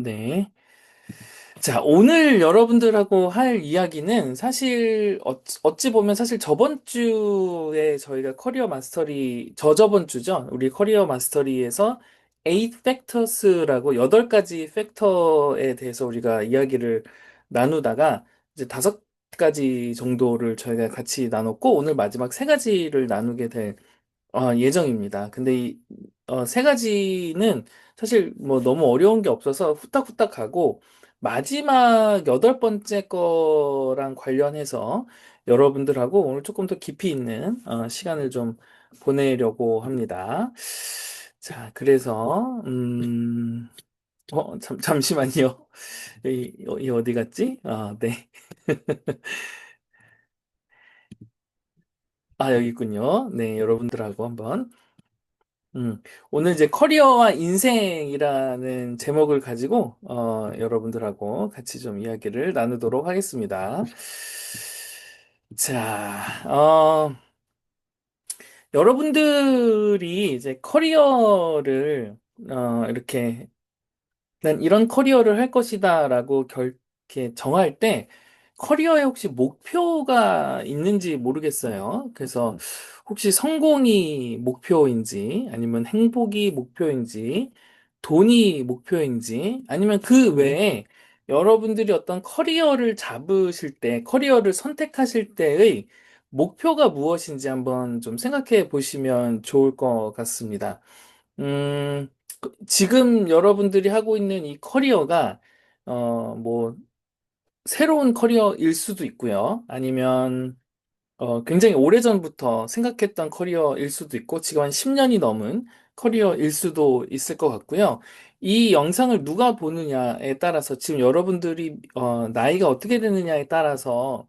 네. 자, 오늘 여러분들하고 할 이야기는 사실 어찌 보면 사실 저번 주에 저희가 커리어 마스터리, 저저번 주죠. 우리 커리어 마스터리에서 8 factors라고 8가지 팩터에 대해서 우리가 이야기를 나누다가 이제 5가지 정도를 저희가 같이 나눴고 오늘 마지막 3가지를 나누게 될 예정입니다. 근데 세 가지는 사실 뭐 너무 어려운 게 없어서 후딱후딱 가고, 마지막 8번째 거랑 관련해서 여러분들하고 오늘 조금 더 깊이 있는 시간을 좀 보내려고 합니다. 자, 그래서, 잠시만요. 이 어디 갔지? 네. 여기 있군요. 네, 여러분들하고 한번. 음, 오늘 이제 커리어와 인생이라는 제목을 가지고, 여러분들하고 같이 좀 이야기를 나누도록 하겠습니다. 자, 여러분들이 이제 커리어를, 이렇게 난 이런 커리어를 할 것이다라고 이렇게 정할 때 커리어에 혹시 목표가 있는지 모르겠어요. 그래서 혹시 성공이 목표인지 아니면 행복이 목표인지 돈이 목표인지 아니면 그 외에 여러분들이 어떤 커리어를 잡으실 때 커리어를 선택하실 때의 목표가 무엇인지 한번 좀 생각해 보시면 좋을 것 같습니다. 음, 지금 여러분들이 하고 있는 이 커리어가, 뭐, 새로운 커리어일 수도 있고요. 아니면, 굉장히 오래전부터 생각했던 커리어일 수도 있고, 지금 한 10년이 넘은 커리어일 수도 있을 것 같고요. 이 영상을 누가 보느냐에 따라서, 지금 여러분들이, 나이가 어떻게 되느냐에 따라서,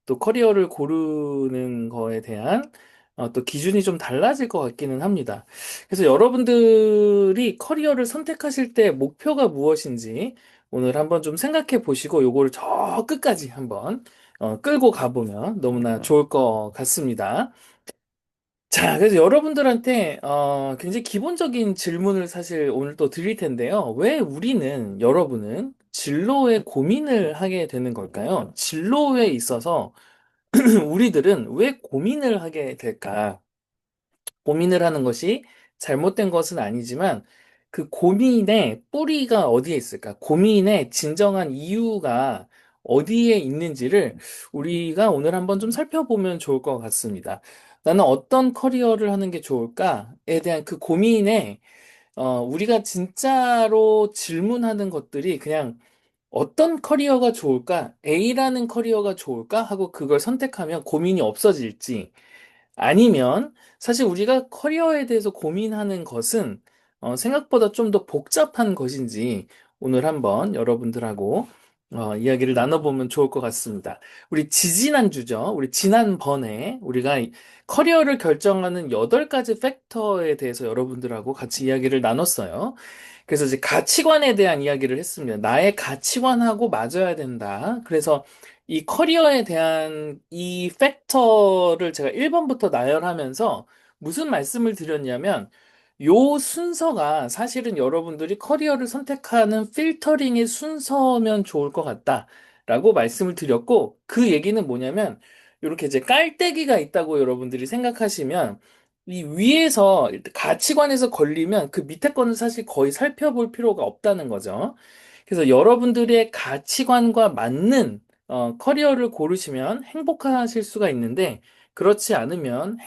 또 커리어를 고르는 거에 대한 또 기준이 좀 달라질 것 같기는 합니다. 그래서 여러분들이 커리어를 선택하실 때 목표가 무엇인지 오늘 한번 좀 생각해 보시고 요거를 저 끝까지 한번 끌고 가보면 너무나 좋을 것 같습니다. 자, 그래서 여러분들한테 굉장히 기본적인 질문을 사실 오늘 또 드릴 텐데요. 왜 여러분은 진로에 고민을 하게 되는 걸까요? 진로에 있어서 우리들은 왜 고민을 하게 될까? 고민을 하는 것이 잘못된 것은 아니지만 그 고민의 뿌리가 어디에 있을까? 고민의 진정한 이유가 어디에 있는지를 우리가 오늘 한번 좀 살펴보면 좋을 것 같습니다. 나는 어떤 커리어를 하는 게 좋을까에 대한 그 고민에 우리가 진짜로 질문하는 것들이 그냥 어떤 커리어가 좋을까? A라는 커리어가 좋을까? 하고 그걸 선택하면 고민이 없어질지, 아니면 사실 우리가 커리어에 대해서 고민하는 것은 생각보다 좀 더 복잡한 것인지 오늘 한번 여러분들하고 이야기를 나눠보면 좋을 것 같습니다. 우리 지지난주죠. 우리 지난번에 우리가 이 커리어를 결정하는 8가지 팩터에 대해서 여러분들하고 같이 이야기를 나눴어요. 그래서 이제 가치관에 대한 이야기를 했습니다. 나의 가치관하고 맞아야 된다. 그래서 이 커리어에 대한 이 팩터를 제가 1번부터 나열하면서 무슨 말씀을 드렸냐면 요 순서가 사실은 여러분들이 커리어를 선택하는 필터링의 순서면 좋을 것 같다라고 말씀을 드렸고, 그 얘기는 뭐냐면 이렇게 이제 깔때기가 있다고 여러분들이 생각하시면 이 위에서 가치관에서 걸리면 그 밑에 거는 사실 거의 살펴볼 필요가 없다는 거죠. 그래서 여러분들의 가치관과 맞는 커리어를 고르시면 행복하실 수가 있는데, 그렇지 않으면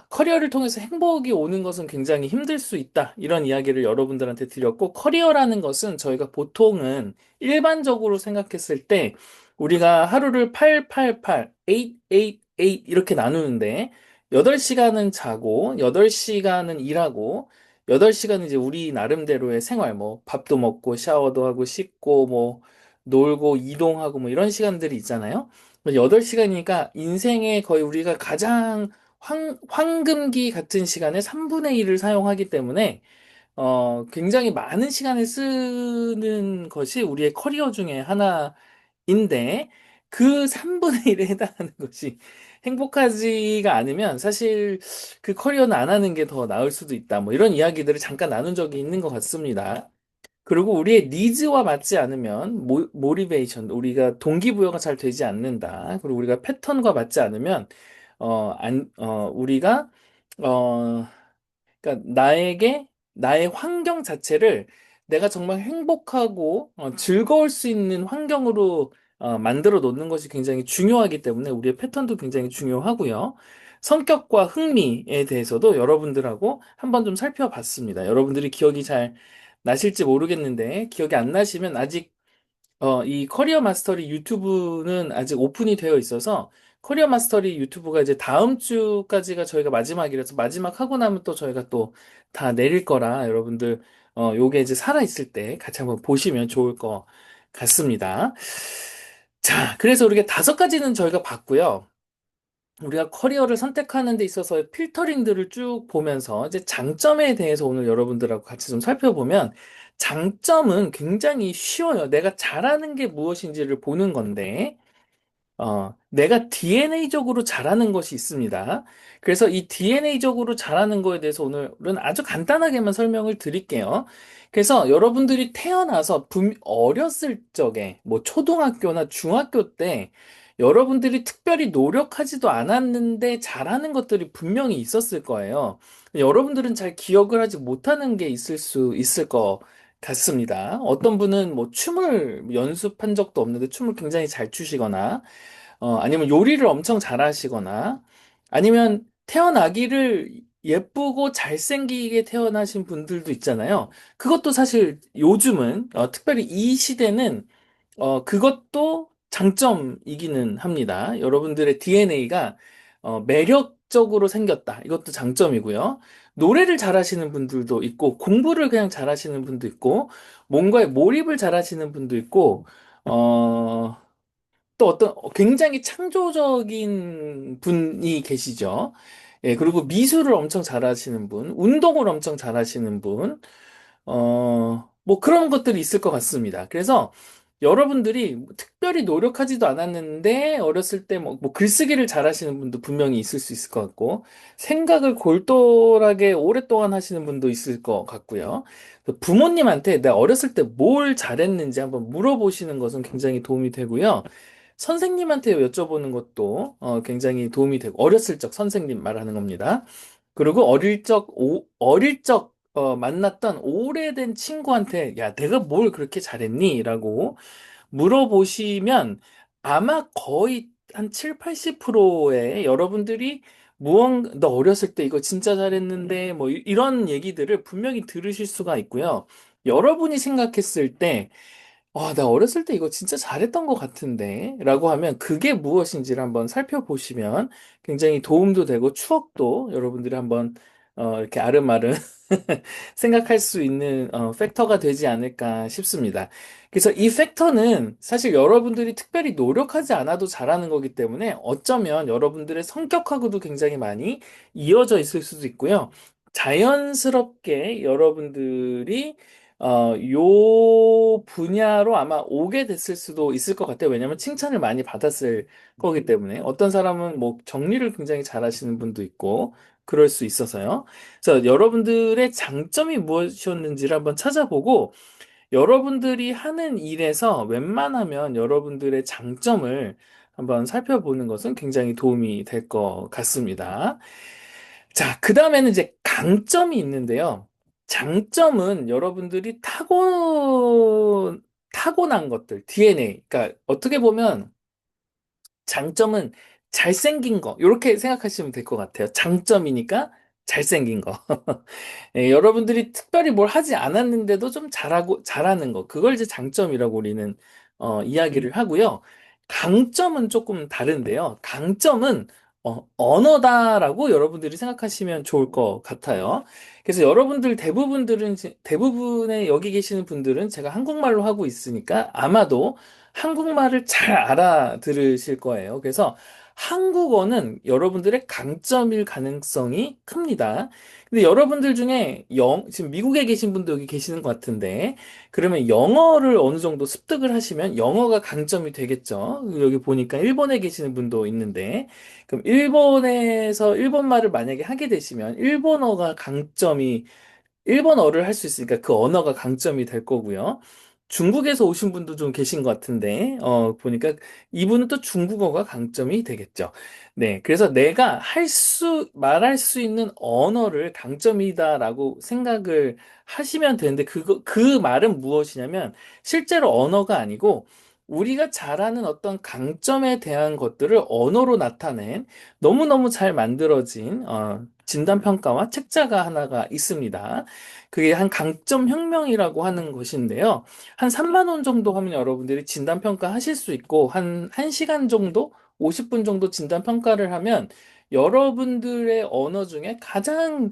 커리어를 통해서 행복이 오는 것은 굉장히 힘들 수 있다. 이런 이야기를 여러분들한테 드렸고, 커리어라는 것은 저희가 보통은 일반적으로 생각했을 때 우리가 하루를 888, 888 이렇게 나누는데 8시간은 자고 8시간은 일하고 8시간은 이제 우리 나름대로의 생활, 뭐 밥도 먹고 샤워도 하고 씻고 뭐 놀고 이동하고 뭐 이런 시간들이 있잖아요. 8시간이니까 인생에 거의 우리가 가장 황금기 같은 시간에 3분의 1을 사용하기 때문에, 굉장히 많은 시간을 쓰는 것이 우리의 커리어 중에 하나인데, 그 3분의 1에 해당하는 것이 행복하지가 않으면 사실 그 커리어는 안 하는 게 더 나을 수도 있다. 뭐 이런 이야기들을 잠깐 나눈 적이 있는 것 같습니다. 그리고 우리의 니즈와 맞지 않으면 모리베이션, 우리가 동기부여가 잘 되지 않는다. 그리고 우리가 패턴과 맞지 않으면 우리가 어, 그러니까 나의 환경 자체를 내가 정말 행복하고 즐거울 수 있는 환경으로 만들어 놓는 것이 굉장히 중요하기 때문에 우리의 패턴도 굉장히 중요하고요. 성격과 흥미에 대해서도 여러분들하고 한번 좀 살펴봤습니다. 여러분들이 기억이 잘 나실지 모르겠는데 기억이 안 나시면 아직 이 커리어 마스터리 유튜브는 아직 오픈이 되어 있어서 커리어 마스터리 유튜브가 이제 다음 주까지가 저희가 마지막이라서 마지막 하고 나면 또 저희가 또 다 내릴 거라 여러분들 요게 이제 살아 있을 때 같이 한번 보시면 좋을 것 같습니다. 자, 그래서 우리가 5가지는 저희가 봤고요. 우리가 커리어를 선택하는 데 있어서 필터링들을 쭉 보면서 이제 장점에 대해서 오늘 여러분들하고 같이 좀 살펴보면 장점은 굉장히 쉬워요. 내가 잘하는 게 무엇인지를 보는 건데 내가 DNA적으로 잘하는 것이 있습니다. 그래서 이 DNA적으로 잘하는 거에 대해서 오늘은 아주 간단하게만 설명을 드릴게요. 그래서 여러분들이 태어나서 어렸을 적에, 뭐 초등학교나 중학교 때 여러분들이 특별히 노력하지도 않았는데 잘하는 것들이 분명히 있었을 거예요. 여러분들은 잘 기억을 하지 못하는 게 있을 수 있을 것 같습니다. 어떤 분은 뭐 춤을 연습한 적도 없는데 춤을 굉장히 잘 추시거나, 아니면 요리를 엄청 잘하시거나, 아니면 태어나기를 예쁘고 잘생기게 태어나신 분들도 있잖아요. 그것도 사실 요즘은, 특별히 이 시대는, 그것도 장점이기는 합니다. 여러분들의 DNA가, 매력적으로 생겼다. 이것도 장점이고요. 노래를 잘하시는 분들도 있고, 공부를 그냥 잘하시는 분도 있고, 뭔가에 몰입을 잘하시는 분도 있고, 어, 또 어떤 굉장히 창조적인 분이 계시죠. 예, 그리고 미술을 엄청 잘하시는 분, 운동을 엄청 잘하시는 분, 뭐 그런 것들이 있을 것 같습니다. 그래서 여러분들이 특별히 노력하지도 않았는데 어렸을 때 뭐 글쓰기를 잘하시는 분도 분명히 있을 수 있을 것 같고 생각을 골똘하게 오랫동안 하시는 분도 있을 것 같고요. 부모님한테 내가 어렸을 때 뭘 잘했는지 한번 물어보시는 것은 굉장히 도움이 되고요. 선생님한테 여쭤보는 것도 굉장히 도움이 되고 어렸을 적 선생님 말하는 겁니다. 그리고 어릴 적 만났던 오래된 친구한테 야, 내가 뭘 그렇게 잘했니? 라고 물어보시면 아마 거의 한 7, 80%의 여러분들이 너 어렸을 때 이거 진짜 잘했는데 뭐 이런 얘기들을 분명히 들으실 수가 있고요. 여러분이 생각했을 때 나 어렸을 때 이거 진짜 잘했던 것 같은데 라고 하면 그게 무엇인지를 한번 살펴보시면 굉장히 도움도 되고 추억도 여러분들이 한번 이렇게 아름아름 생각할 수 있는 팩터가 되지 않을까 싶습니다. 그래서 이 팩터는 사실 여러분들이 특별히 노력하지 않아도 잘하는 거기 때문에 어쩌면 여러분들의 성격하고도 굉장히 많이 이어져 있을 수도 있고요. 자연스럽게 여러분들이 요 분야로 아마 오게 됐을 수도 있을 것 같아요. 왜냐하면 칭찬을 많이 받았을 거기 때문에 어떤 사람은 뭐 정리를 굉장히 잘하시는 분도 있고 그럴 수 있어서요. 그래서 여러분들의 장점이 무엇이었는지를 한번 찾아보고 여러분들이 하는 일에서 웬만하면 여러분들의 장점을 한번 살펴보는 것은 굉장히 도움이 될 것 같습니다. 자, 그 다음에는 이제 강점이 있는데요. 장점은 여러분들이 타고난 것들, DNA. 그러니까 어떻게 보면 장점은 잘생긴 거. 이렇게 생각하시면 될 것 같아요. 장점이니까 잘생긴 거. 예, 여러분들이 특별히 뭘 하지 않았는데도 좀 잘하는 거. 그걸 이제 장점이라고 우리는, 이야기를 하고요. 강점은 조금 다른데요. 강점은, 언어다라고 여러분들이 생각하시면 좋을 것 같아요. 그래서 대부분의 여기 계시는 분들은 제가 한국말로 하고 있으니까 아마도 한국말을 잘 알아들으실 거예요. 그래서 한국어는 여러분들의 강점일 가능성이 큽니다. 근데 여러분들 중에 지금 미국에 계신 분도 여기 계시는 것 같은데, 그러면 영어를 어느 정도 습득을 하시면 영어가 강점이 되겠죠. 여기 보니까 일본에 계시는 분도 있는데, 그럼 일본에서 일본말을 만약에 하게 되시면 일본어가 강점이 일본어를 할 수 있으니까 그 언어가 강점이 될 거고요. 중국에서 오신 분도 좀 계신 것 같은데, 보니까 이분은 또 중국어가 강점이 되겠죠. 네. 그래서 내가 말할 수 있는 언어를 강점이다라고 생각을 하시면 되는데, 그 말은 무엇이냐면, 실제로 언어가 아니고, 우리가 잘하는 어떤 강점에 대한 것들을 언어로 나타낸 너무너무 잘 만들어진, 진단평가와 책자가 하나가 있습니다. 그게 한 강점 혁명이라고 하는 것인데요. 한 3만 원 정도 하면 여러분들이 진단평가 하실 수 있고, 한 1시간 정도, 50분 정도 진단평가를 하면 여러분들의 언어 중에 가장,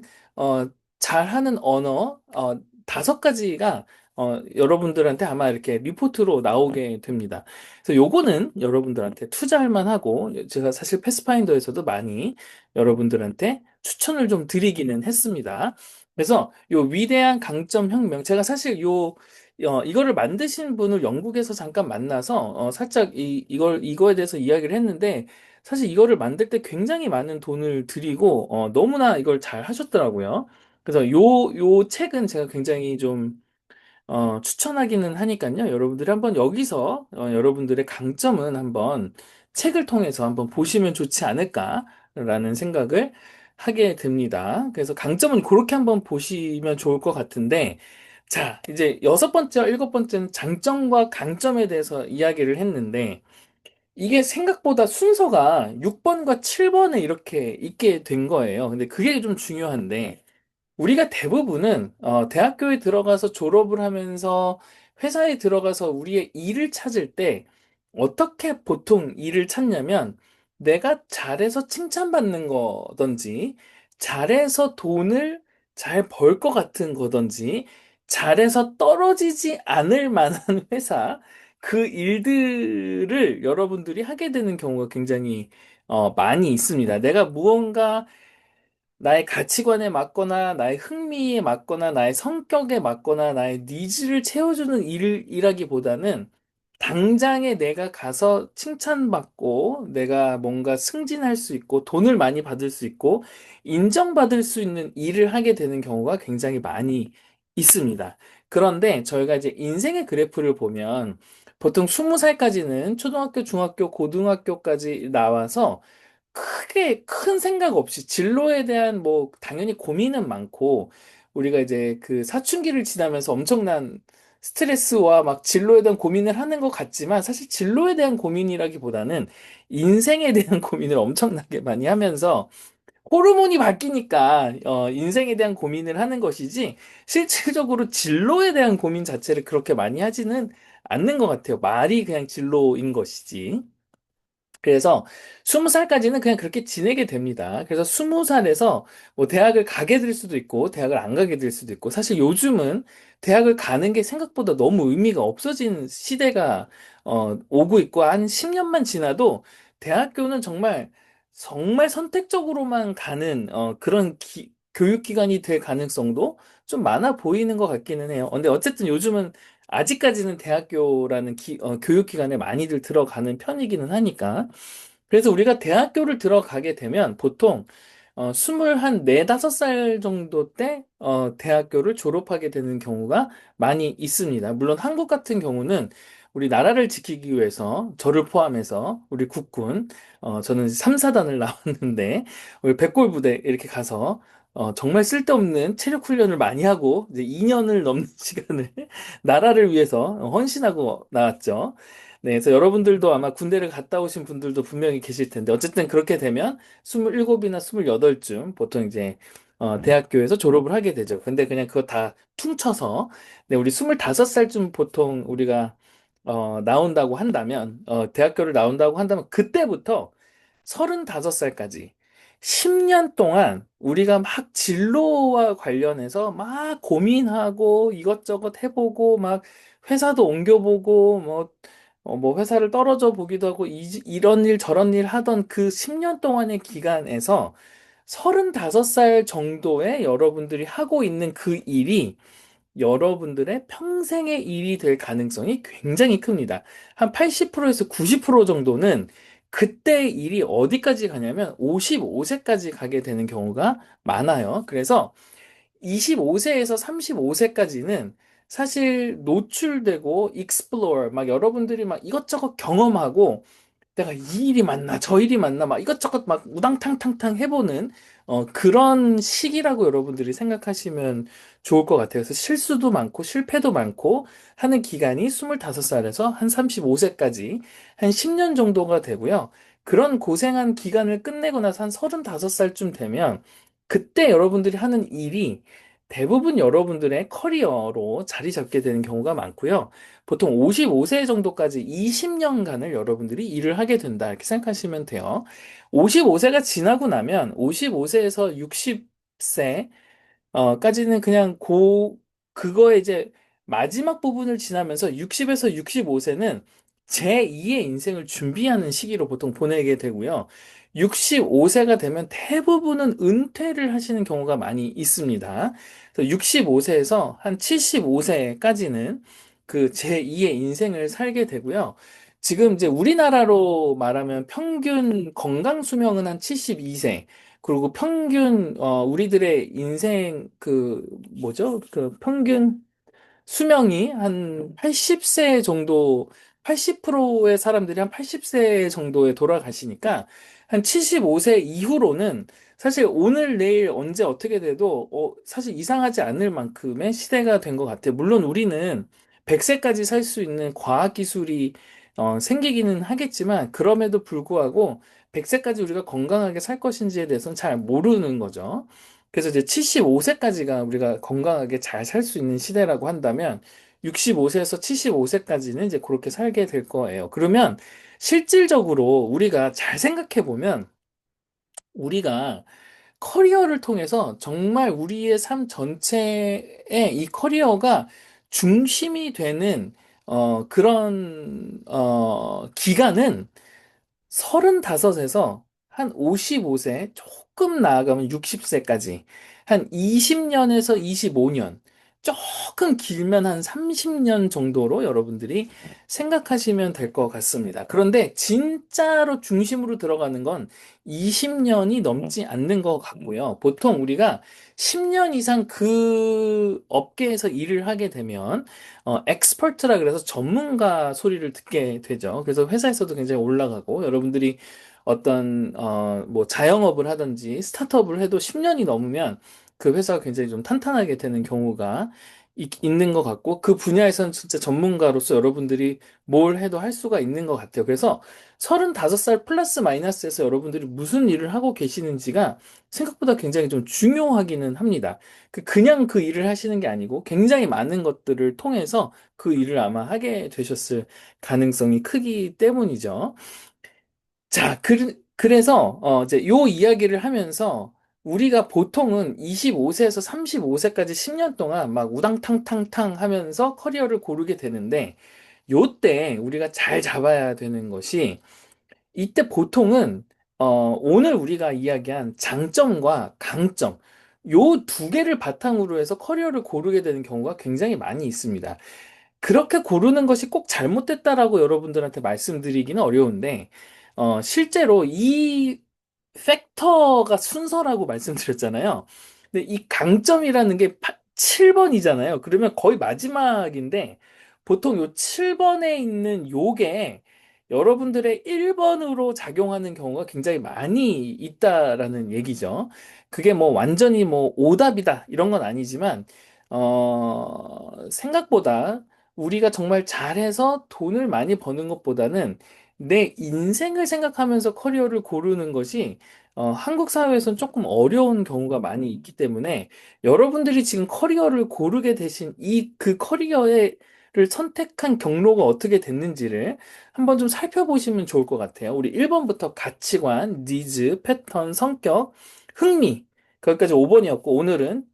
잘하는 언어, 5가지가 여러분들한테 아마 이렇게 리포트로 나오게 됩니다. 그래서 요거는 여러분들한테 투자할 만하고, 제가 사실 패스파인더에서도 많이 여러분들한테 추천을 좀 드리기는 했습니다. 그래서 요 위대한 강점 혁명, 제가 사실 이거를 만드신 분을 영국에서 잠깐 만나서, 살짝 이거에 대해서 이야기를 했는데, 사실 이거를 만들 때 굉장히 많은 돈을 들이고, 너무나 이걸 잘 하셨더라고요. 그래서 요 책은 제가 굉장히 좀, 추천하기는 하니까요. 여러분들이 한번 여기서, 여러분들의 강점은 한번 책을 통해서 한번 보시면 좋지 않을까라는 생각을 하게 됩니다. 그래서 강점은 그렇게 한번 보시면 좋을 것 같은데, 자, 이제 6번째와 7번째는 장점과 강점에 대해서 이야기를 했는데, 이게 생각보다 순서가 6번과 7번에 이렇게 있게 된 거예요. 근데 그게 좀 중요한데, 우리가 대부분은 대학교에 들어가서 졸업을 하면서 회사에 들어가서 우리의 일을 찾을 때 어떻게 보통 일을 찾냐면 내가 잘해서 칭찬받는 거든지 잘해서 돈을 잘 벌 것 같은 거든지 잘해서 떨어지지 않을 만한 회사 그 일들을 여러분들이 하게 되는 경우가 굉장히 많이 있습니다. 내가 무언가 나의 가치관에 맞거나 나의 흥미에 맞거나 나의 성격에 맞거나 나의 니즈를 채워주는 일이라기보다는 당장에 내가 가서 칭찬받고 내가 뭔가 승진할 수 있고 돈을 많이 받을 수 있고 인정받을 수 있는 일을 하게 되는 경우가 굉장히 많이 있습니다. 그런데 저희가 이제 인생의 그래프를 보면 보통 20살까지는 초등학교, 중학교, 고등학교까지 나와서 크게 큰 생각 없이 진로에 대한 뭐 당연히 고민은 많고 우리가 이제 그 사춘기를 지나면서 엄청난 스트레스와 막 진로에 대한 고민을 하는 것 같지만 사실 진로에 대한 고민이라기보다는 인생에 대한 고민을 엄청나게 많이 하면서 호르몬이 바뀌니까 인생에 대한 고민을 하는 것이지 실질적으로 진로에 대한 고민 자체를 그렇게 많이 하지는 않는 것 같아요. 말이 그냥 진로인 것이지. 그래서 20살까지는 그냥 그렇게 지내게 됩니다. 그래서 20살에서 뭐 대학을 가게 될 수도 있고, 대학을 안 가게 될 수도 있고, 사실 요즘은 대학을 가는 게 생각보다 너무 의미가 없어진 시대가 오고 있고, 한 10년만 지나도 대학교는 정말 선택적으로만 가는 그런 교육기관이 될 가능성도 좀 많아 보이는 것 같기는 해요. 근데 어쨌든 요즘은 아직까지는 대학교라는 교육기관에 많이들 들어가는 편이기는 하니까. 그래서 우리가 대학교를 들어가게 되면 보통 24, 5살 정도 때 대학교를 졸업하게 되는 경우가 많이 있습니다. 물론 한국 같은 경우는 우리 나라를 지키기 위해서 저를 포함해서 우리 국군 저는 3, 4단을 나왔는데 우리 백골 부대 이렇게 가서 정말 쓸데없는 체력 훈련을 많이 하고 이제 2년을 넘는 시간을 나라를 위해서 헌신하고 나왔죠. 네, 그래서 여러분들도 아마 군대를 갔다 오신 분들도 분명히 계실 텐데, 어쨌든 그렇게 되면 27이나 28쯤 보통 이제, 대학교에서 졸업을 하게 되죠. 근데 그냥 그거 다 퉁쳐서, 네, 우리 25살쯤 보통 우리가, 나온다고 한다면, 대학교를 나온다고 한다면, 그때부터 35살까지 10년 동안 우리가 막 진로와 관련해서 막 고민하고 이것저것 해보고 막 회사도 옮겨보고 뭐 뭐 회사를 떨어져 보기도 하고 이런 일 저런 일 하던 그 10년 동안의 기간에서 35살 정도의 여러분들이 하고 있는 그 일이 여러분들의 평생의 일이 될 가능성이 굉장히 큽니다. 한 80%에서 90% 정도는 그때 일이 어디까지 가냐면 55세까지 가게 되는 경우가 많아요. 그래서 25세에서 35세까지는 사실 노출되고 explore 막 여러분들이 막 이것저것 경험하고 내가 이 일이 맞나 저 일이 맞나 막 이것저것 막 우당탕탕탕 해보는 그런 시기라고 여러분들이 생각하시면 좋을 것 같아요. 그래서 실수도 많고 실패도 많고 하는 기간이 25살에서 한 35세까지 한 10년 정도가 되고요. 그런 고생한 기간을 끝내고 나서 한 35살쯤 되면 그때 여러분들이 하는 일이 대부분 여러분들의 커리어로 자리 잡게 되는 경우가 많고요. 보통 55세 정도까지 20년간을 여러분들이 일을 하게 된다. 이렇게 생각하시면 돼요. 55세가 지나고 나면 55세에서 60세 까지는 그냥 그거의 이제 마지막 부분을 지나면서 60에서 65세는 제2의 인생을 준비하는 시기로 보통 보내게 되고요. 65세가 되면 대부분은 은퇴를 하시는 경우가 많이 있습니다. 그래서 65세에서 한 75세까지는 그 제2의 인생을 살게 되고요. 지금 이제 우리나라로 말하면 평균 건강 수명은 한 72세, 그리고 평균 우리들의 인생 그 뭐죠? 그 평균 수명이 한 80세 정도, 80%의 사람들이 한 80세 정도에 돌아가시니까 한 75세 이후로는 사실 오늘 내일 언제 어떻게 돼도 사실 이상하지 않을 만큼의 시대가 된 것 같아요. 물론 우리는 100세까지 살 수 있는 과학기술이 생기기는 하겠지만 그럼에도 불구하고 100세까지 우리가 건강하게 살 것인지에 대해서는 잘 모르는 거죠. 그래서 이제 75세까지가 우리가 건강하게 잘 살 수 있는 시대라고 한다면 65세에서 75세까지는 이제 그렇게 살게 될 거예요. 그러면 실질적으로 우리가 잘 생각해 보면 우리가 커리어를 통해서 정말 우리의 삶 전체에 이 커리어가 중심이 되는 그런 기간은 35에서 한 55세, 조금 나아가면 60세까지, 한 20년에서 25년, 조금 길면 한 30년 정도로 여러분들이 생각하시면 될 것 같습니다. 그런데 진짜로 중심으로 들어가는 건 20년이 넘지 않는 것 같고요. 보통 우리가 10년 이상 그 업계에서 일을 하게 되면 엑스퍼트라 그래서 전문가 소리를 듣게 되죠. 그래서 회사에서도 굉장히 올라가고 여러분들이 어떤 뭐 자영업을 하든지 스타트업을 해도 10년이 넘으면 그 회사가 굉장히 좀 탄탄하게 되는 경우가 있는 것 같고 그 분야에서는 진짜 전문가로서 여러분들이 뭘 해도 할 수가 있는 것 같아요. 그래서 35살 플러스 마이너스에서 여러분들이 무슨 일을 하고 계시는지가 생각보다 굉장히 좀 중요하기는 합니다. 그냥 그 일을 하시는 게 아니고 굉장히 많은 것들을 통해서 그 일을 아마 하게 되셨을 가능성이 크기 때문이죠. 자, 그래서 이제 요 이야기를 하면서 우리가 보통은 25세에서 35세까지 10년 동안 막 우당탕탕탕 하면서 커리어를 고르게 되는데 요때 우리가 잘 잡아야 되는 것이 이때 보통은 오늘 우리가 이야기한 장점과 강점 요 두 개를 바탕으로 해서 커리어를 고르게 되는 경우가 굉장히 많이 있습니다. 그렇게 고르는 것이 꼭 잘못됐다라고 여러분들한테 말씀드리기는 어려운데 실제로 이 팩터가 순서라고 말씀드렸잖아요. 근데 이 강점이라는 게 7번이잖아요. 그러면 거의 마지막인데 보통 요 7번에 있는 요게 여러분들의 1번으로 작용하는 경우가 굉장히 많이 있다라는 얘기죠. 그게 뭐 완전히 뭐 오답이다 이런 건 아니지만 생각보다 우리가 정말 잘해서 돈을 많이 버는 것보다는 내 인생을 생각하면서 커리어를 고르는 것이 한국 사회에서는 조금 어려운 경우가 많이 있기 때문에 여러분들이 지금 커리어를 고르게 되신 그 커리어를 선택한 경로가 어떻게 됐는지를 한번 좀 살펴보시면 좋을 것 같아요. 우리 1번부터 가치관, 니즈, 패턴, 성격, 흥미, 거기까지 5번이었고 오늘은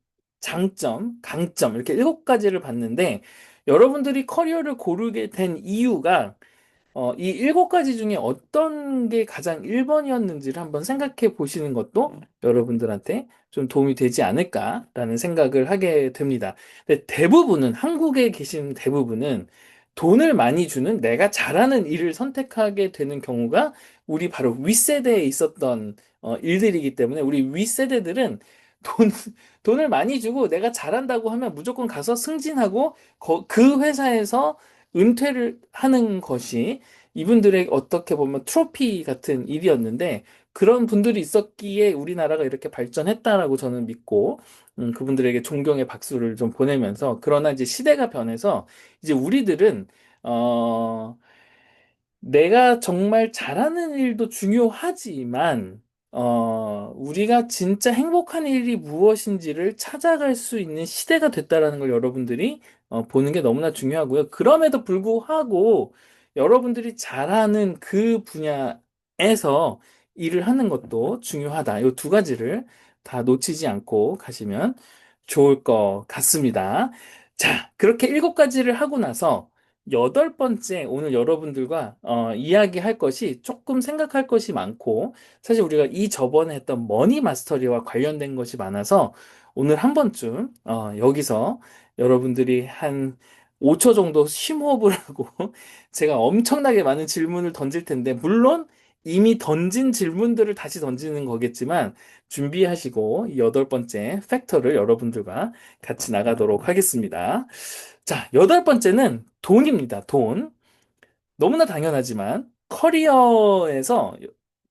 장점, 강점 이렇게 7가지를 봤는데 여러분들이 커리어를 고르게 된 이유가 이 일곱 가지 중에 어떤 게 가장 1번이었는지를 한번 생각해 보시는 것도 여러분들한테 좀 도움이 되지 않을까라는 생각을 하게 됩니다. 근데 대부분은, 한국에 계신 대부분은 돈을 많이 주는 내가 잘하는 일을 선택하게 되는 경우가 우리 바로 윗세대에 있었던 일들이기 때문에 우리 윗세대들은 돈, 돈을 많이 주고 내가 잘한다고 하면 무조건 가서 승진하고 그 회사에서 은퇴를 하는 것이 이분들의 어떻게 보면 트로피 같은 일이었는데 그런 분들이 있었기에 우리나라가 이렇게 발전했다라고 저는 믿고 그분들에게 존경의 박수를 좀 보내면서 그러나 이제 시대가 변해서 이제 우리들은 어, 내가 정말 잘하는 일도 중요하지만, 우리가 진짜 행복한 일이 무엇인지를 찾아갈 수 있는 시대가 됐다라는 걸 여러분들이 보는 게 너무나 중요하고요. 그럼에도 불구하고 여러분들이 잘하는 그 분야에서 일을 하는 것도 중요하다. 이 두 가지를 다 놓치지 않고 가시면 좋을 것 같습니다. 자, 그렇게 일곱 가지를 하고 나서 여덟 번째, 오늘 여러분들과 이야기할 것이 조금 생각할 것이 많고, 사실 우리가 이 저번에 했던 머니 마스터리와 관련된 것이 많아서 오늘 한 번쯤 여기서 여러분들이 한 5초 정도 심호흡을 하고 제가 엄청나게 많은 질문을 던질 텐데, 물론 이미 던진 질문들을 다시 던지는 거겠지만, 준비하시고 이 여덟 번째 팩터를 여러분들과 같이 나가도록 하겠습니다. 자, 여덟 번째는 돈입니다. 돈. 너무나 당연하지만 커리어에서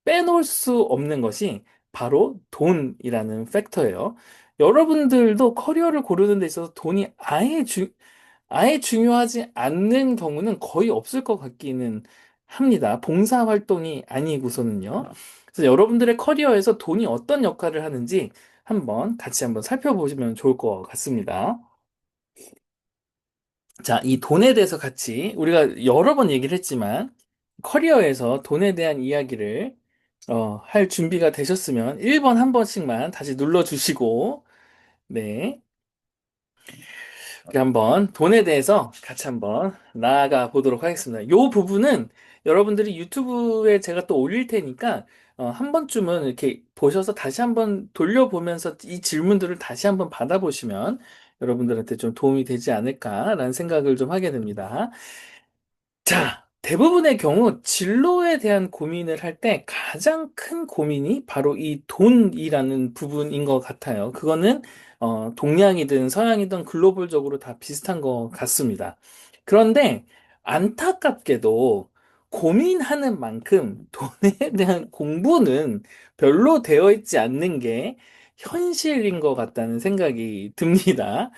빼놓을 수 없는 것이 바로 돈이라는 팩터예요. 여러분들도 커리어를 고르는 데 있어서 돈이 아예 중요하지 않는 경우는 거의 없을 것 같기는 합니다. 봉사활동이 아니고서는요. 그래서 여러분들의 커리어에서 돈이 어떤 역할을 하는지 같이 한번 살펴보시면 좋을 것 같습니다. 자, 이 돈에 대해서 같이 우리가 여러 번 얘기를 했지만 커리어에서 돈에 대한 이야기를 할 준비가 되셨으면 1번 한 번씩만 다시 눌러주시고 네, 우리 한번 돈에 대해서 같이 한번 나아가 보도록 하겠습니다. 이 부분은 여러분들이 유튜브에 제가 또 올릴 테니까 한 번쯤은 이렇게 보셔서 다시 한번 돌려보면서 이 질문들을 다시 한번 받아보시면 여러분들한테 좀 도움이 되지 않을까라는 생각을 좀 하게 됩니다. 자, 대부분의 경우 진로에 대한 고민을 할 때 가장 큰 고민이 바로 이 돈이라는 부분인 것 같아요. 그거는 동양이든 서양이든 글로벌적으로 다 비슷한 것 같습니다. 그런데 안타깝게도 고민하는 만큼 돈에 대한 공부는 별로 되어 있지 않는 게 현실인 것 같다는 생각이 듭니다.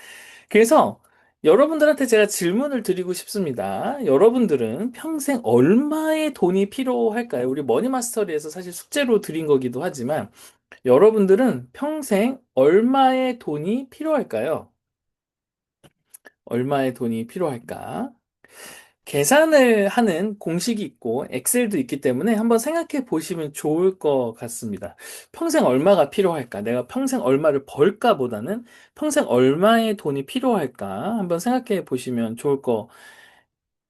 그래서 여러분들한테 제가 질문을 드리고 싶습니다. 여러분들은 평생 얼마의 돈이 필요할까요? 우리 머니마스터리에서 사실 숙제로 드린 거기도 하지만 여러분들은 평생 얼마의 돈이 필요할까요? 얼마의 돈이 필요할까? 계산을 하는 공식이 있고 엑셀도 있기 때문에 한번 생각해 보시면 좋을 것 같습니다. 평생 얼마가 필요할까? 내가 평생 얼마를 벌까 보다는 평생 얼마의 돈이 필요할까? 한번 생각해 보시면 좋을 것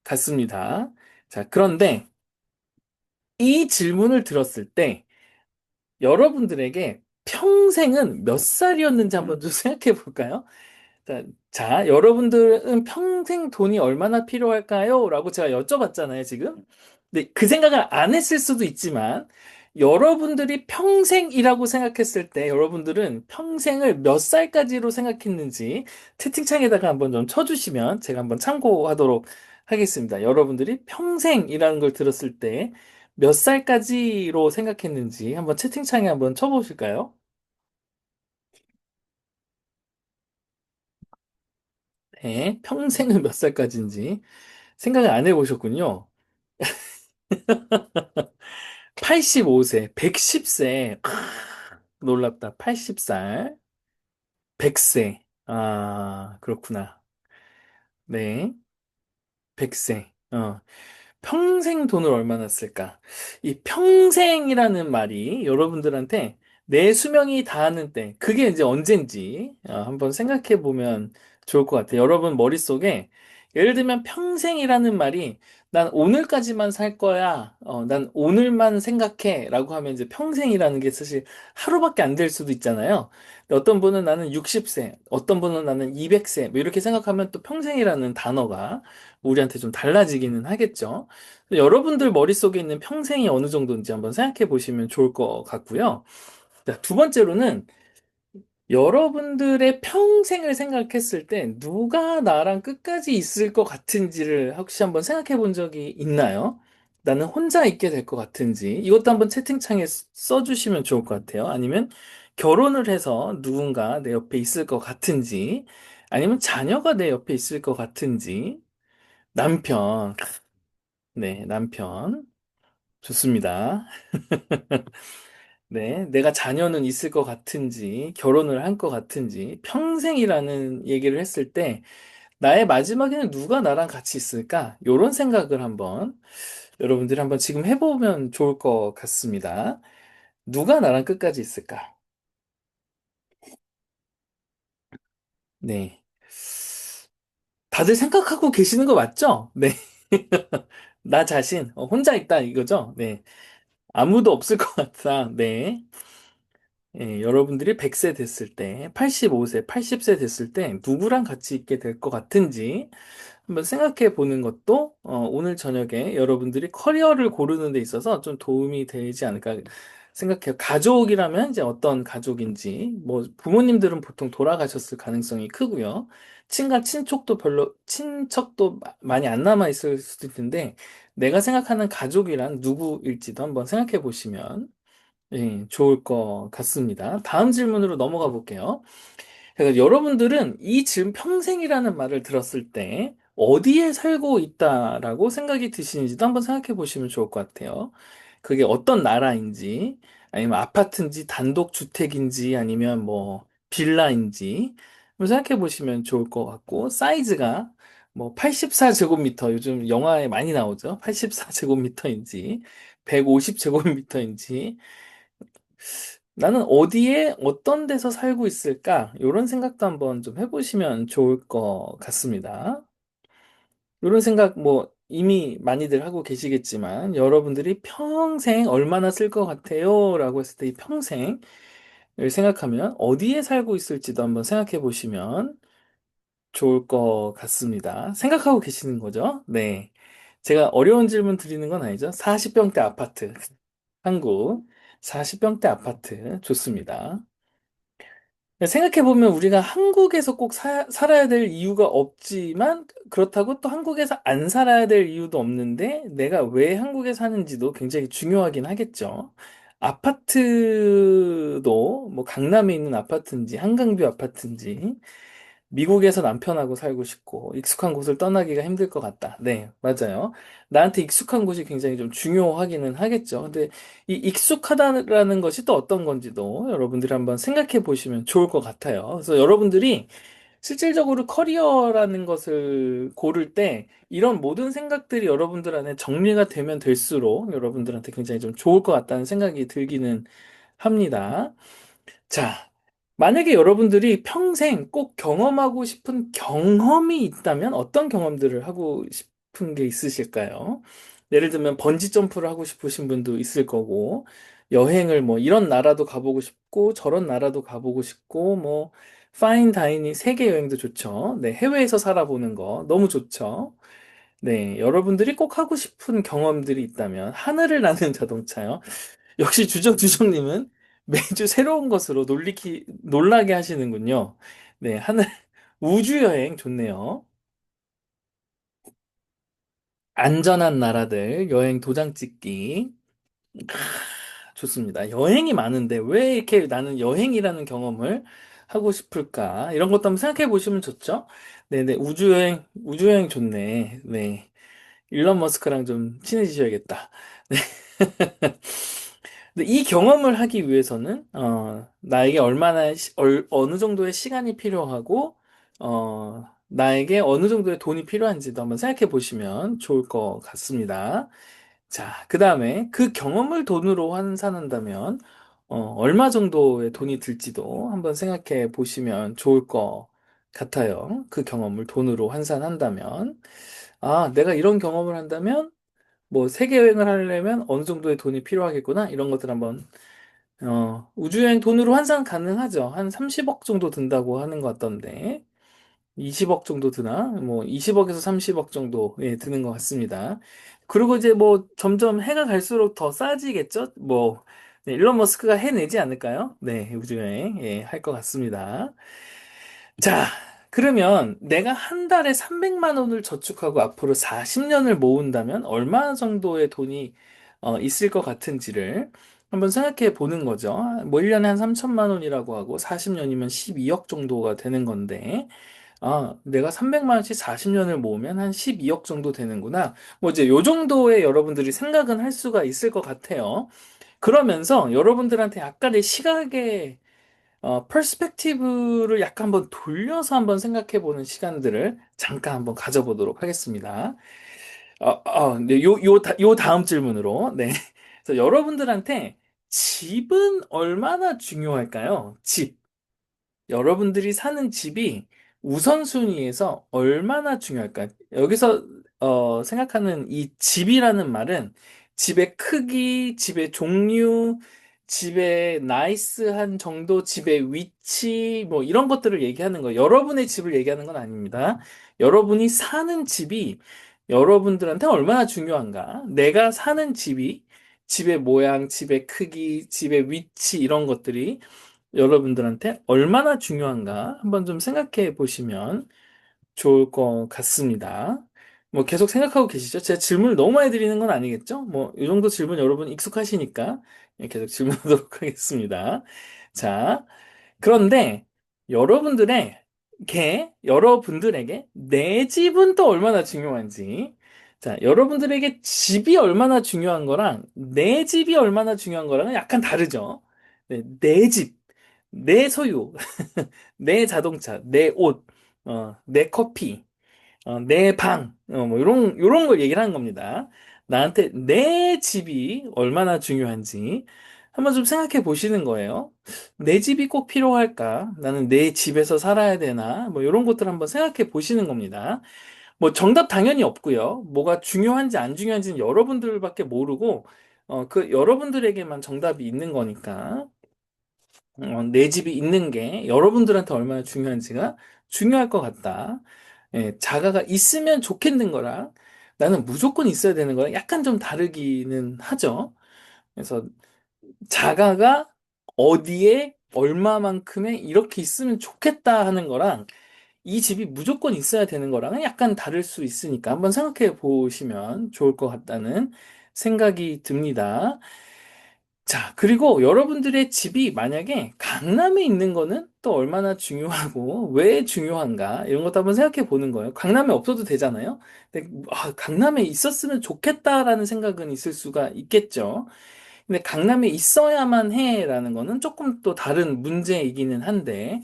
같습니다. 자, 그런데 이 질문을 들었을 때 여러분들에게 평생은 몇 살이었는지 한번 좀 생각해 볼까요? 자, 여러분들은 평생 돈이 얼마나 필요할까요? 라고 제가 여쭤봤잖아요, 지금. 근데 그 생각을 안 했을 수도 있지만, 여러분들이 평생이라고 생각했을 때, 여러분들은 평생을 몇 살까지로 생각했는지 채팅창에다가 한번 좀 쳐주시면 제가 한번 참고하도록 하겠습니다. 여러분들이 평생이라는 걸 들었을 때, 몇 살까지로 생각했는지 한번 채팅창에 한번 쳐보실까요? 네, 평생은 몇 살까지인지. 생각을 안 해보셨군요. 85세, 110세. 놀랍다. 80살, 100세. 아, 그렇구나. 네, 100세. 평생 돈을 얼마나 쓸까? 이 평생이라는 말이 여러분들한테 내 수명이 다하는 때, 그게 이제 언젠지 한번 생각해 보면 좋을 것 같아요. 여러분 머릿속에 예를 들면 평생이라는 말이 난 오늘까지만 살 거야. 난 오늘만 생각해. 라고 하면 이제 평생이라는 게 사실 하루밖에 안 될 수도 있잖아요. 근데 어떤 분은 나는 60세, 어떤 분은 나는 200세, 뭐 이렇게 생각하면 또 평생이라는 단어가 우리한테 좀 달라지기는 하겠죠. 여러분들 머릿속에 있는 평생이 어느 정도인지 한번 생각해 보시면 좋을 것 같고요. 자, 두 번째로는 여러분들의 평생을 생각했을 때 누가 나랑 끝까지 있을 것 같은지를 혹시 한번 생각해 본 적이 있나요? 나는 혼자 있게 될 것 같은지 이것도 한번 채팅창에 써주시면 좋을 것 같아요. 아니면 결혼을 해서 누군가 내 옆에 있을 것 같은지 아니면 자녀가 내 옆에 있을 것 같은지 남편, 네, 남편 좋습니다. 네, 내가 자녀는 있을 것 같은지, 결혼을 할 것 같은지, 평생이라는 얘기를 했을 때, 나의 마지막에는 누가 나랑 같이 있을까? 이런 생각을 한번, 여러분들이 한번 지금 해보면 좋을 것 같습니다. 누가 나랑 끝까지 있을까? 네. 다들 생각하고 계시는 거 맞죠? 네. 나 자신, 혼자 있다 이거죠? 네. 아무도 없을 것 같다. 네. 여러분들이 100세 됐을 때, 85세, 80세 됐을 때 누구랑 같이 있게 될 것 같은지 한번 생각해 보는 것도 오늘 저녁에 여러분들이 커리어를 고르는 데 있어서 좀 도움이 되지 않을까 생각해요. 가족이라면 이제 어떤 가족인지, 뭐 부모님들은 보통 돌아가셨을 가능성이 크고요. 친가 친척도 친척도 많이 안 남아 있을 수도 있는데 내가 생각하는 가족이란 누구일지도 한번 생각해 보시면 좋을 것 같습니다. 다음 질문으로 넘어가 볼게요. 그러니까 여러분들은 이 지금 평생이라는 말을 들었을 때 어디에 살고 있다라고 생각이 드시는지도 한번 생각해 보시면 좋을 것 같아요. 그게 어떤 나라인지, 아니면 아파트인지, 단독주택인지, 아니면 뭐, 빌라인지, 한번 생각해 보시면 좋을 것 같고, 사이즈가 뭐, 84제곱미터, 요즘 영화에 많이 나오죠? 84제곱미터인지, 150제곱미터인지, 나는 어디에 어떤 데서 살고 있을까? 이런 생각도 한번 좀 해보시면 좋을 것 같습니다. 이런 생각 뭐 이미 많이들 하고 계시겠지만 여러분들이 평생 얼마나 쓸 것 같아요? 라고 했을 때 이 평생을 생각하면 어디에 살고 있을지도 한번 생각해 보시면 좋을 것 같습니다. 생각하고 계시는 거죠? 네. 제가 어려운 질문 드리는 건 아니죠. 40평대 아파트. 한국 40평대 아파트 좋습니다. 생각해보면 우리가 한국에서 꼭 살아야 될 이유가 없지만 그렇다고 또 한국에서 안 살아야 될 이유도 없는데 내가 왜 한국에 사는지도 굉장히 중요하긴 하겠죠. 아파트도 뭐 강남에 있는 아파트인지 한강뷰 아파트인지 미국에서 남편하고 살고 싶고 익숙한 곳을 떠나기가 힘들 것 같다. 네, 맞아요. 나한테 익숙한 곳이 굉장히 좀 중요하기는 하겠죠. 근데 이 익숙하다라는 것이 또 어떤 건지도 여러분들이 한번 생각해 보시면 좋을 것 같아요. 그래서 여러분들이 실질적으로 커리어라는 것을 고를 때 이런 모든 생각들이 여러분들 안에 정리가 되면 될수록 여러분들한테 굉장히 좀 좋을 것 같다는 생각이 들기는 합니다. 자, 만약에 여러분들이 평생 꼭 경험하고 싶은 경험이 있다면 어떤 경험들을 하고 싶은 게 있으실까요? 예를 들면 번지 점프를 하고 싶으신 분도 있을 거고, 여행을 뭐 이런 나라도 가보고 싶고, 저런 나라도 가보고 싶고, 뭐, 파인 다이닝 세계 여행도 좋죠. 네, 해외에서 살아보는 거 너무 좋죠. 네, 여러분들이 꼭 하고 싶은 경험들이 있다면, 하늘을 나는 자동차요. 역시 주정님은 매주 새로운 것으로 놀라게 하시는군요. 네, 우주여행 좋네요. 안전한 나라들, 여행 도장 찍기. 좋습니다. 여행이 많은데 왜 이렇게 나는 여행이라는 경험을 하고 싶을까? 이런 것도 한번 생각해 보시면 좋죠? 네네, 우주여행 좋네. 네. 일론 머스크랑 좀 친해지셔야겠다. 네. 근데 이 경험을 하기 위해서는 나에게 어느 정도의 시간이 필요하고 나에게 어느 정도의 돈이 필요한지도 한번 생각해 보시면 좋을 것 같습니다. 자, 그 다음에 그 경험을 돈으로 환산한다면 얼마 정도의 돈이 들지도 한번 생각해 보시면 좋을 것 같아요. 그 경험을 돈으로 환산한다면. 아, 내가 이런 경험을 한다면, 뭐, 세계 여행을 하려면 어느 정도의 돈이 필요하겠구나. 이런 것들 한번, 우주여행 돈으로 환산 가능하죠. 한 30억 정도 든다고 하는 것 같던데. 20억 정도 드나? 뭐, 20억에서 30억 정도, 예, 드는 것 같습니다. 그리고 이제 뭐, 점점 해가 갈수록 더 싸지겠죠? 뭐, 네, 일론 머스크가 해내지 않을까요? 네, 우주여행, 예, 할 것 같습니다. 자, 그러면 내가 한 달에 300만 원을 저축하고 앞으로 40년을 모은다면 얼마 정도의 돈이 있을 것 같은지를 한번 생각해 보는 거죠. 뭐 1년에 한 3천만 원이라고 하고 40년이면 12억 정도가 되는 건데, 아, 내가 300만 원씩 40년을 모으면 한 12억 정도 되는구나. 뭐 이제 요 정도의 여러분들이 생각은 할 수가 있을 것 같아요. 그러면서 여러분들한테 약간의 시각의 퍼스펙티브를 약간 한번 돌려서 한번 생각해 보는 시간들을 잠깐 한번 가져보도록 하겠습니다. 네, 요 다음 질문으로. 네. 그래서 여러분들한테 집은 얼마나 중요할까요? 집. 여러분들이 사는 집이 우선순위에서 얼마나 중요할까? 여기서 생각하는 이 집이라는 말은 집의 크기, 집의 종류, 집의 나이스한 정도, 집의 위치, 뭐 이런 것들을 얘기하는 거예요. 여러분의 집을 얘기하는 건 아닙니다. 여러분이 사는 집이 여러분들한테 얼마나 중요한가? 내가 사는 집이 집의 모양, 집의 크기, 집의 위치 이런 것들이 여러분들한테 얼마나 중요한가 한번 좀 생각해 보시면 좋을 것 같습니다. 뭐 계속 생각하고 계시죠? 제가 질문을 너무 많이 드리는 건 아니겠죠? 뭐 이 정도 질문 여러분 익숙하시니까 예, 계속 질문하도록 하겠습니다. 자, 그런데 여러분들에게 내 집은 또 얼마나 중요한지. 자, 여러분들에게 집이 얼마나 중요한 거랑 내 집이 얼마나 중요한 거랑은 약간 다르죠. 네, 내 집, 내 소유, 내 자동차, 내 옷, 내 커피, 내 방, 뭐, 요런 걸 얘기를 하는 겁니다. 나한테 내 집이 얼마나 중요한지 한번 좀 생각해 보시는 거예요. 내 집이 꼭 필요할까? 나는 내 집에서 살아야 되나? 뭐, 요런 것들 한번 생각해 보시는 겁니다. 뭐, 정답 당연히 없고요. 뭐가 중요한지 안 중요한지는 여러분들밖에 모르고, 그 여러분들에게만 정답이 있는 거니까. 내 집이 있는 게 여러분들한테 얼마나 중요한지가 중요할 것 같다. 예, 자가가 있으면 좋겠는 거랑 나는 무조건 있어야 되는 거랑 약간 좀 다르기는 하죠. 그래서 자가가 어디에 얼마만큼의 이렇게 있으면 좋겠다 하는 거랑 이 집이 무조건 있어야 되는 거랑은 약간 다를 수 있으니까 한번 생각해 보시면 좋을 것 같다는 생각이 듭니다. 자, 그리고 여러분들의 집이 만약에 강남에 있는 거는 또 얼마나 중요하고 왜 중요한가 이런 것도 한번 생각해 보는 거예요. 강남에 없어도 되잖아요. 근데 강남에 있었으면 좋겠다라는 생각은 있을 수가 있겠죠. 근데 강남에 있어야만 해라는 거는 조금 또 다른 문제이기는 한데,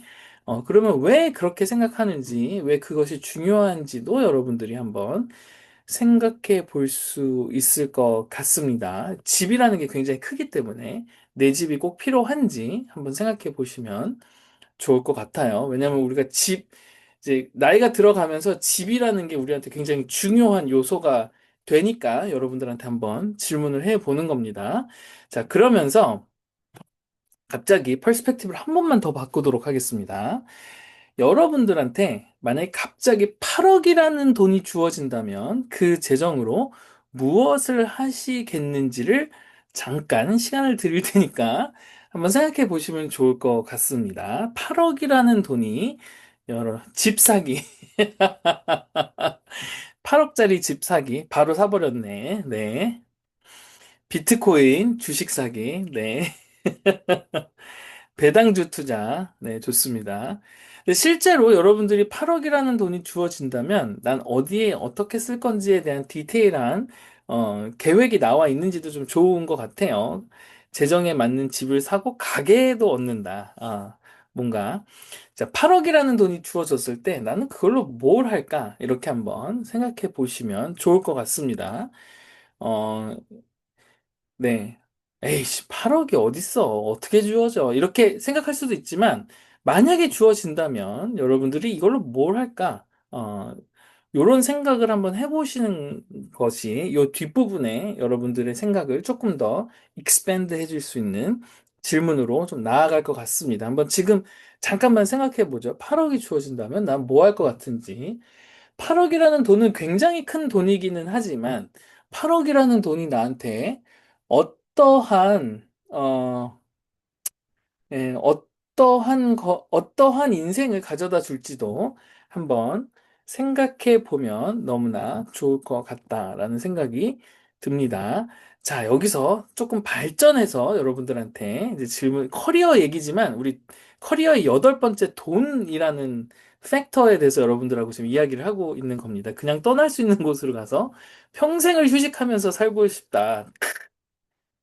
그러면 왜 그렇게 생각하는지, 왜 그것이 중요한지도 여러분들이 한번 생각해 볼 수 있을 것 같습니다. 집이라는 게 굉장히 크기 때문에 내 집이 꼭 필요한지 한번 생각해 보시면 좋을 것 같아요. 왜냐하면 우리가 이제 나이가 들어가면서 집이라는 게 우리한테 굉장히 중요한 요소가 되니까 여러분들한테 한번 질문을 해 보는 겁니다. 자, 그러면서 갑자기 퍼스펙티브를 한 번만 더 바꾸도록 하겠습니다. 여러분들한테 만약에 갑자기 8억이라는 돈이 주어진다면 그 재정으로 무엇을 하시겠는지를 잠깐 시간을 드릴 테니까 한번 생각해 보시면 좋을 것 같습니다. 8억이라는 돈이 집 사기, 8억짜리 집 사기, 바로 사버렸네. 네. 비트코인 주식 사기, 네. 배당주 투자. 네, 좋습니다. 근데 실제로 여러분들이 8억이라는 돈이 주어진다면 난 어디에 어떻게 쓸 건지에 대한 디테일한 계획이 나와 있는지도 좀 좋은 것 같아요. 재정에 맞는 집을 사고 가게도 얻는다. 뭔가. 자, 8억이라는 돈이 주어졌을 때 나는 그걸로 뭘 할까? 이렇게 한번 생각해 보시면 좋을 것 같습니다. 어, 네. 에이씨, 8억이 어딨어? 어떻게 주어져? 이렇게 생각할 수도 있지만, 만약에 주어진다면 여러분들이 이걸로 뭘 할까? 요런 생각을 한번 해보시는 것이 요 뒷부분에 여러분들의 생각을 조금 더 익스밴드 해줄 수 있는 질문으로 좀 나아갈 것 같습니다. 한번 지금 잠깐만 생각해 보죠. 8억이 주어진다면 난 뭐 할 것 같은지. 8억이라는 돈은 굉장히 큰 돈이기는 하지만 8억이라는 돈이 나한테 어떠한 어떠한 인생을 가져다 줄지도 한번 생각해 보면 너무나 좋을 것 같다라는 생각이 듭니다. 자, 여기서 조금 발전해서 여러분들한테 이제 질문, 커리어 얘기지만 우리 커리어의 여덟 번째 돈이라는 팩터에 대해서 여러분들하고 지금 이야기를 하고 있는 겁니다. 그냥 떠날 수 있는 곳으로 가서 평생을 휴식하면서 살고 싶다.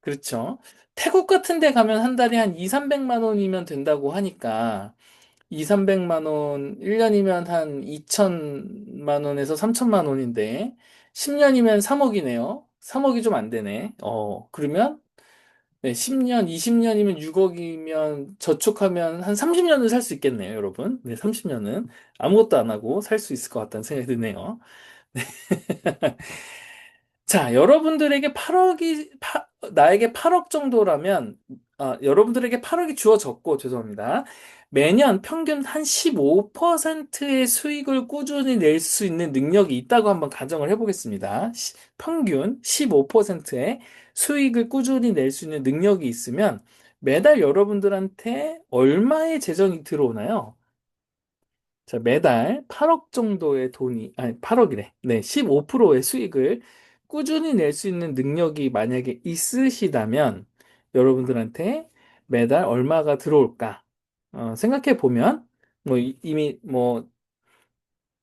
그렇죠. 태국 같은 데 가면 한 달에 한 2, 300만 원이면 된다고 하니까 2, 300만 원, 1년이면 한 2천만 원에서 3천만 원인데 10년이면 3억이네요. 3억이 좀 안 되네. 그러면 네, 10년, 20년이면 6억이면 저축하면 한 30년은 살 수 있겠네요, 여러분. 네, 30년은 아무것도 안 하고 살 수 있을 것 같다는 생각이 드네요. 자, 여러분들에게 8억이, 나에게 8억 정도라면, 여러분들에게 8억이 주어졌고, 죄송합니다. 매년 평균 한 15%의 수익을 꾸준히 낼 수 있는 능력이 있다고 한번 가정을 해보겠습니다. 평균 15%의 수익을 꾸준히 낼 수 있는 능력이 있으면 매달 여러분들한테 얼마의 재정이 들어오나요? 자, 매달 8억 정도의 돈이, 아니, 8억이래. 네, 15%의 수익을 꾸준히 낼 수 있는 능력이 만약에 있으시다면 여러분들한테 매달 얼마가 들어올까? 생각해 보면, 이미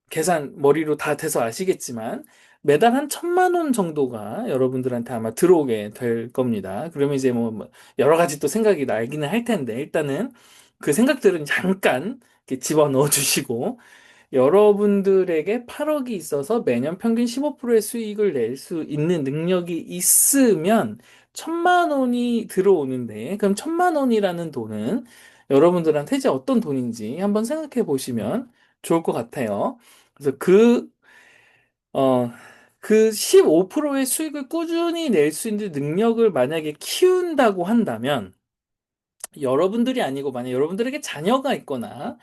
계산 머리로 다 돼서 아시겠지만 매달 한 1,000만 원 정도가 여러분들한테 아마 들어오게 될 겁니다. 그러면 이제 여러 가지 또 생각이 나기는 할 텐데 일단은 그 생각들은 잠깐 이렇게 집어넣어 주시고 여러분들에게 8억이 있어서 매년 평균 15%의 수익을 낼 수 있는 능력이 있으면 1,000만 원이 들어오는데 그럼 1,000만 원이라는 돈은 여러분들한테 이제 어떤 돈인지 한번 생각해 보시면 좋을 것 같아요. 그래서 어, 그 15%의 수익을 꾸준히 낼 수 있는 능력을 만약에 키운다고 한다면 여러분들이 아니고 만약 여러분들에게 자녀가 있거나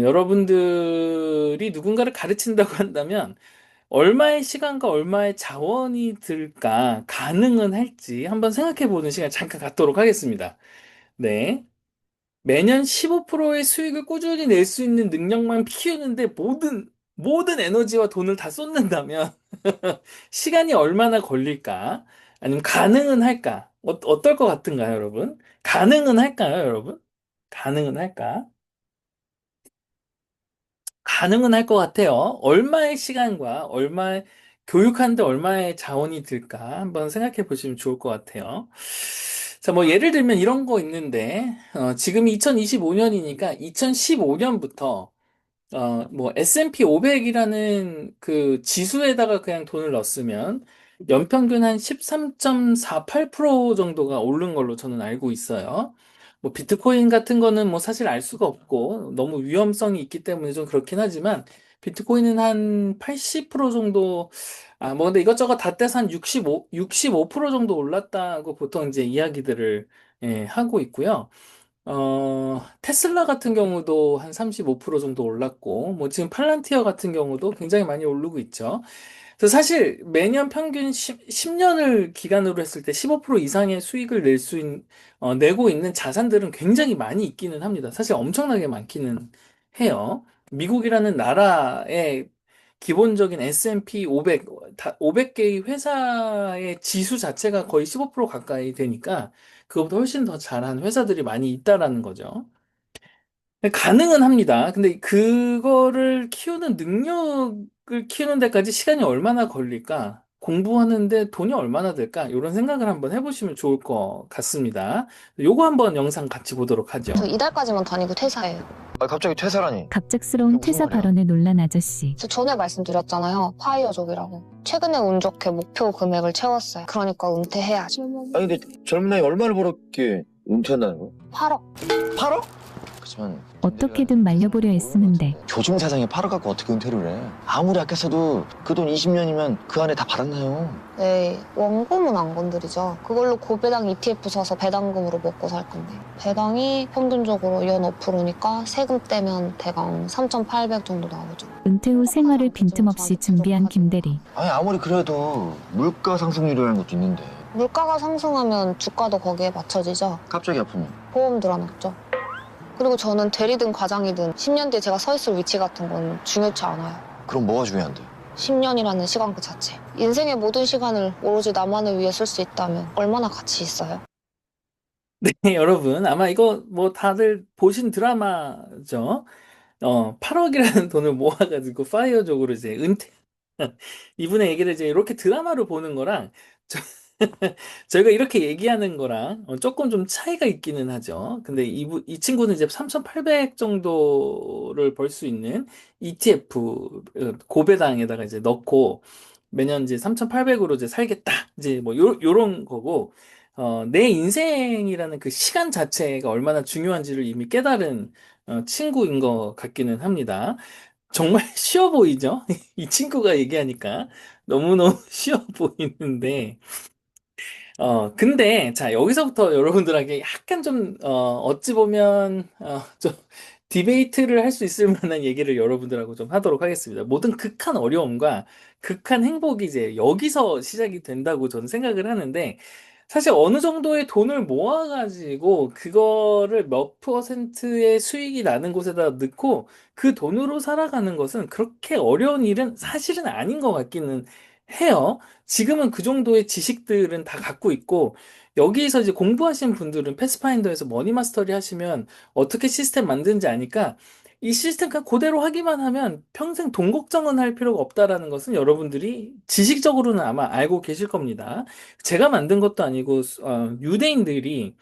여러분들이 누군가를 가르친다고 한다면 얼마의 시간과 얼마의 자원이 들까 가능은 할지 한번 생각해 보는 시간 잠깐 갖도록 하겠습니다. 네. 매년 15%의 수익을 꾸준히 낼 수 있는 능력만 키우는데 모든 에너지와 돈을 다 쏟는다면 시간이 얼마나 걸릴까? 아니면 가능은 할까? 어떨 것 같은가요, 여러분? 가능은 할까요, 여러분? 가능은 할까? 가능은 할 것 같아요. 얼마의 시간과 교육하는데 얼마의 자원이 들까? 한번 생각해 보시면 좋을 것 같아요. 자, 예를 들면 이런 거 있는데, 지금 2025년이니까 2015년부터 S&P 500이라는 그 지수에다가 그냥 돈을 넣었으면 연평균 한 13.48% 정도가 오른 걸로 저는 알고 있어요. 비트코인 같은 거는 사실 알 수가 없고 너무 위험성이 있기 때문에 좀 그렇긴 하지만 비트코인은 한 80% 정도 근데 이것저것 다 떼서 한 65% 정도 올랐다고 보통 이제 이야기들을 하고 있고요. 테슬라 같은 경우도 한 35% 정도 올랐고, 지금 팔란티어 같은 경우도 굉장히 많이 오르고 있죠. 그래서 사실 매년 평균 10년을 기간으로 했을 때 15% 이상의 수익을 내고 있는 자산들은 굉장히 많이 있기는 합니다. 사실 엄청나게 많기는 해요. 미국이라는 나라의 기본적인 S&P 500, 500개의 회사의 지수 자체가 거의 15% 가까이 되니까 그것보다 훨씬 더 잘한 회사들이 많이 있다라는 거죠. 가능은 합니다. 근데 그거를 키우는 능력을 키우는 데까지 시간이 얼마나 걸릴까? 공부하는데 돈이 얼마나 들까? 이런 생각을 한번 해보시면 좋을 것 같습니다. 요거 한번 영상 같이 보도록 저 하죠. 이달까지만 다니고 퇴사해요. 아, 갑자기 퇴사라니. 갑작스러운 무슨 퇴사 말이야? 발언에 놀란 아저씨. 저 전에 말씀드렸잖아요. 파이어족이라고. 최근에 운 좋게 목표 금액을 채웠어요. 그러니까 은퇴해야지. 아니 근데 젊은 나이 얼마를 벌었기에 은퇴한다는 거야? 8억. 8억? 그치만 어떻게든 말려보려 애쓰는데 조중 사장이 팔아갖고 어떻게 은퇴를 해? 아무리 아꼈어도 그 돈 20년이면 그 안에 다 받았나요? 네, 원금은 안 건드리죠. 그걸로 고배당 ETF 사서 배당금으로 먹고 살 건데. 배당이 평균적으로 연 5%니까 세금 떼면 대강 3,800 정도 나오죠. 은퇴 후 생활을 빈틈없이 준비한 김대리. 아니 아무리 그래도 물가 상승률이라는 것도 있는데 물가가 상승하면 주가도 거기에 맞춰지죠. 갑자기 아프면 보험 들어놨죠. 그리고 저는 대리든 과장이든 10년 뒤에 제가 서 있을 위치 같은 건 중요치 않아요. 그럼 뭐가 중요한데? 10년이라는 시간 그 자체. 인생의 모든 시간을 오로지 나만을 위해 쓸 수 있다면 얼마나 가치 있어요? 네, 여러분. 아마 이거 뭐 다들 보신 드라마죠. 8억이라는 돈을 모아가지고 파이어족으로 이제 은퇴, 이분의 얘기를 이제 이렇게 드라마로 보는 거랑, 저, 저희가 이렇게 얘기하는 거랑 조금 좀 차이가 있기는 하죠. 근데 이 친구는 이제 3,800 정도를 벌 수 있는 ETF, 고배당에다가 이제 넣고, 매년 이제 3,800으로 이제 살겠다. 이제 뭐 요런 거고, 내 인생이라는 그 시간 자체가 얼마나 중요한지를 이미 깨달은 친구인 것 같기는 합니다. 정말 쉬워 보이죠? 이 친구가 얘기하니까 너무너무 쉬워 보이는데, 근데, 자, 여기서부터 여러분들에게 약간 좀, 어찌 보면, 좀, 디베이트를 할 수 있을 만한 얘기를 여러분들하고 좀 하도록 하겠습니다. 모든 극한 어려움과 극한 행복이 이제 여기서 시작이 된다고 저는 생각을 하는데, 사실 어느 정도의 돈을 모아가지고, 그거를 몇 퍼센트의 수익이 나는 곳에다 넣고, 그 돈으로 살아가는 것은 그렇게 어려운 일은 사실은 아닌 것 같기는 해요. 지금은 그 정도의 지식들은 다 갖고 있고, 여기서 이제 공부하신 분들은 패스파인더에서 머니 마스터리 하시면 어떻게 시스템 만드는지 아니까 이 시스템 그냥 그대로 하기만 하면 평생 돈 걱정은 할 필요가 없다라는 것은 여러분들이 지식적으로는 아마 알고 계실 겁니다. 제가 만든 것도 아니고, 유대인들이,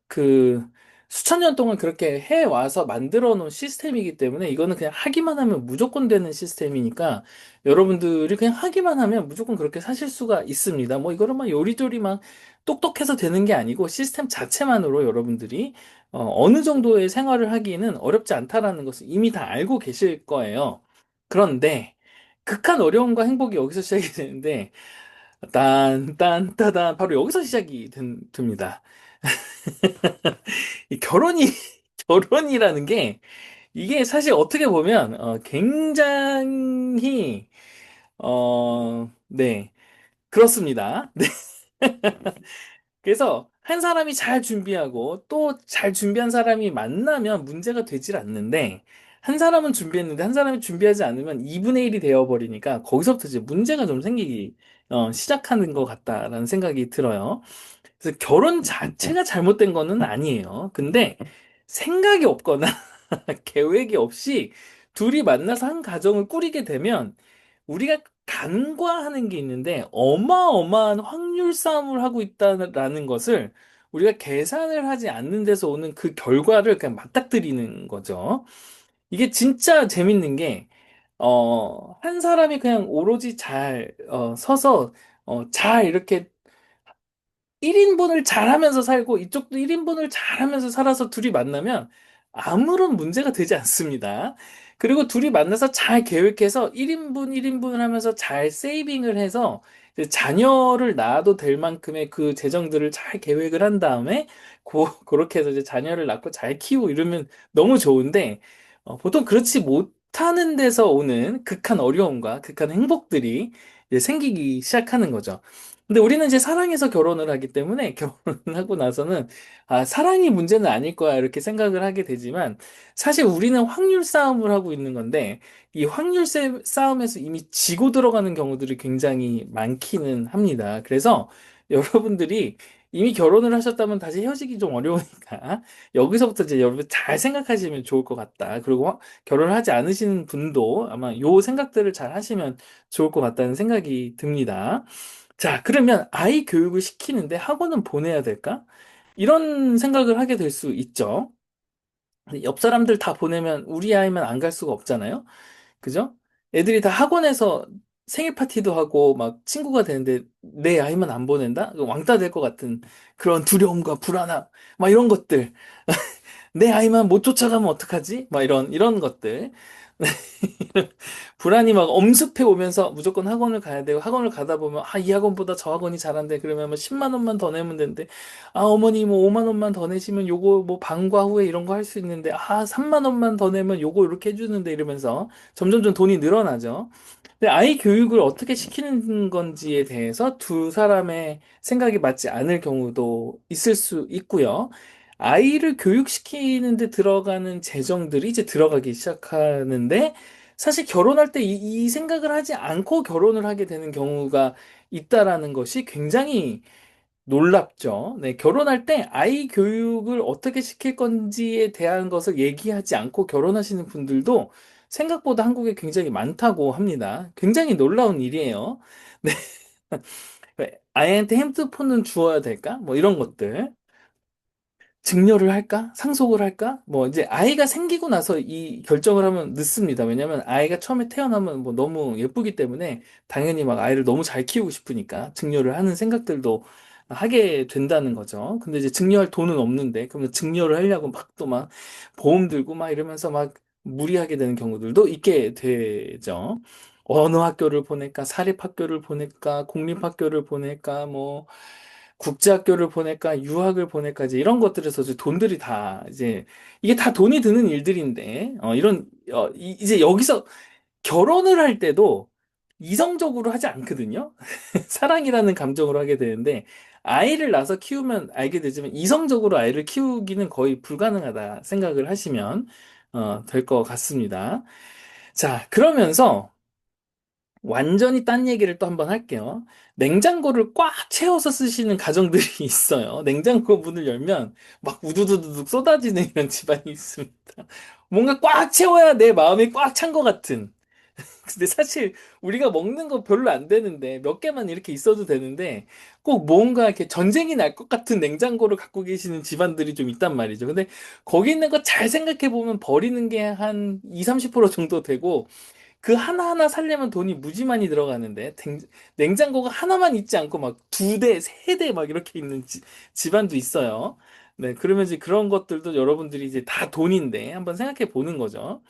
그, 수천 년 동안 그렇게 해와서 만들어 놓은 시스템이기 때문에 이거는 그냥 하기만 하면 무조건 되는 시스템이니까 여러분들이 그냥 하기만 하면 무조건 그렇게 사실 수가 있습니다. 뭐 이거를 막 요리조리 막 똑똑해서 되는 게 아니고 시스템 자체만으로 여러분들이 느 정도의 생활을 하기에는 어렵지 않다라는 것을 이미 다 알고 계실 거예요. 그런데 극한 어려움과 행복이 여기서 시작이 되는데 딴딴따단 바로 여기서 시작이 됩니다. 이 결혼이 결혼이라는 게 이게 사실 어떻게 보면 굉장히 네, 그렇습니다. 네. 그래서 한 사람이 잘 준비하고 또 잘 준비한 사람이 만나면 문제가 되질 않는데 한 사람은 준비했는데 한 사람이 준비하지 않으면 2분의 1이 되어버리니까 거기서부터 이제 문제가 좀 생기기 시작하는 것 같다라는 생각이 들어요. 그래서 결혼 자체가 잘못된 거는 아니에요. 근데 생각이 없거나 계획이 없이 둘이 만나서 한 가정을 꾸리게 되면 우리가 간과하는 게 있는데 어마어마한 확률 싸움을 하고 있다라는 것을 우리가 계산을 하지 않는 데서 오는 그 결과를 그냥 맞닥뜨리는 거죠. 이게 진짜 재밌는 게, 한 사람이 그냥 오로지 잘, 서서, 잘 이렇게 1인분을 잘하면서 살고 이쪽도 1인분을 잘하면서 살아서 둘이 만나면 아무런 문제가 되지 않습니다. 그리고 둘이 만나서 잘 계획해서 1인분, 1인분을 하면서 잘 세이빙을 해서 이제 자녀를 낳아도 될 만큼의 그 재정들을 잘 계획을 한 다음에 그렇게 해서 이제 자녀를 낳고 잘 키우고 이러면 너무 좋은데 보통 그렇지 못하는 데서 오는 극한 어려움과 극한 행복들이 이제 생기기 시작하는 거죠. 근데 우리는 이제 사랑해서 결혼을 하기 때문에 결혼을 하고 나서는 사랑이 문제는 아닐 거야 이렇게 생각을 하게 되지만 사실 우리는 확률 싸움을 하고 있는 건데 이 확률 싸움에서 이미 지고 들어가는 경우들이 굉장히 많기는 합니다. 그래서 여러분들이 이미 결혼을 하셨다면 다시 헤어지기 좀 어려우니까 여기서부터 이제 여러분 잘 생각하시면 좋을 것 같다. 그리고 결혼을 하지 않으시는 분도 아마 요 생각들을 잘 하시면 좋을 것 같다는 생각이 듭니다. 자, 그러면 아이 교육을 시키는데 학원은 보내야 될까? 이런 생각을 하게 될 수 있죠. 근데 옆 사람들 다 보내면 우리 아이만 안 갈 수가 없잖아요. 그죠? 애들이 다 학원에서 생일 파티도 하고 막 친구가 되는데 내 아이만 안 보낸다? 왕따 될 것 같은 그런 두려움과 불안함, 막 이런 것들. 내 아이만 못 쫓아가면 어떡하지? 막 이런 것들. 불안이 막 엄습해 오면서 무조건 학원을 가야 되고 학원을 가다 보면 이 학원보다 저 학원이 잘한대. 그러면 뭐 10만 원만 더 내면 된대. 어머니 뭐 5만 원만 더 내시면 요거 뭐 방과 후에 이런 거 할 수 있는데 3만 원만 더 내면 요거 이렇게 해주는데 이러면서 점점점 돈이 늘어나죠. 근데 아이 교육을 어떻게 시키는 건지에 대해서 두 사람의 생각이 맞지 않을 경우도 있을 수 있고요. 아이를 교육시키는 데 들어가는 재정들이 이제 들어가기 시작하는데 사실 결혼할 때 이 생각을 하지 않고 결혼을 하게 되는 경우가 있다라는 것이 굉장히 놀랍죠. 네, 결혼할 때 아이 교육을 어떻게 시킬 건지에 대한 것을 얘기하지 않고 결혼하시는 분들도 생각보다 한국에 굉장히 많다고 합니다. 굉장히 놀라운 일이에요. 네. 아이한테 핸드폰은 주어야 될까? 뭐 이런 것들. 증여를 할까? 상속을 할까? 뭐 이제 아이가 생기고 나서 이 결정을 하면 늦습니다. 왜냐면 아이가 처음에 태어나면 뭐 너무 예쁘기 때문에 당연히 막 아이를 너무 잘 키우고 싶으니까 증여를 하는 생각들도 하게 된다는 거죠. 근데 이제 증여할 돈은 없는데 그러면 증여를 하려고 막 또 막 보험 들고 막 이러면서 막 무리하게 되는 경우들도 있게 되죠. 어느 학교를 보낼까? 사립학교를 보낼까? 공립학교를 보낼까? 뭐 국제학교를 보낼까, 유학을 보낼까, 이제 이런 것들에서 이제 돈들이 다, 이제, 이게 다 돈이 드는 일들인데, 이제 여기서 결혼을 할 때도 이성적으로 하지 않거든요? 사랑이라는 감정으로 하게 되는데, 아이를 낳아서 키우면 알게 되지만, 이성적으로 아이를 키우기는 거의 불가능하다 생각을 하시면, 될 것 같습니다. 자, 그러면서, 완전히 딴 얘기를 또 한번 할게요. 냉장고를 꽉 채워서 쓰시는 가정들이 있어요. 냉장고 문을 열면 막 우두두두둑 쏟아지는 이런 집안이 있습니다. 뭔가 꽉 채워야 내 마음이 꽉 찬 것 같은. 근데 사실 우리가 먹는 거 별로 안 되는데 몇 개만 이렇게 있어도 되는데 꼭 뭔가 이렇게 전쟁이 날 것 같은 냉장고를 갖고 계시는 집안들이 좀 있단 말이죠. 근데 거기 있는 거 잘 생각해 보면 버리는 게 한 2, 30% 정도 되고 그 하나하나 살려면 돈이 무지 많이 들어가는데 냉장고가 하나만 있지 않고 막 두 대, 세 대 막 이렇게 있는 집안도 있어요. 네, 그러면 이제 그런 것들도 여러분들이 이제 다 돈인데 한번 생각해 보는 거죠.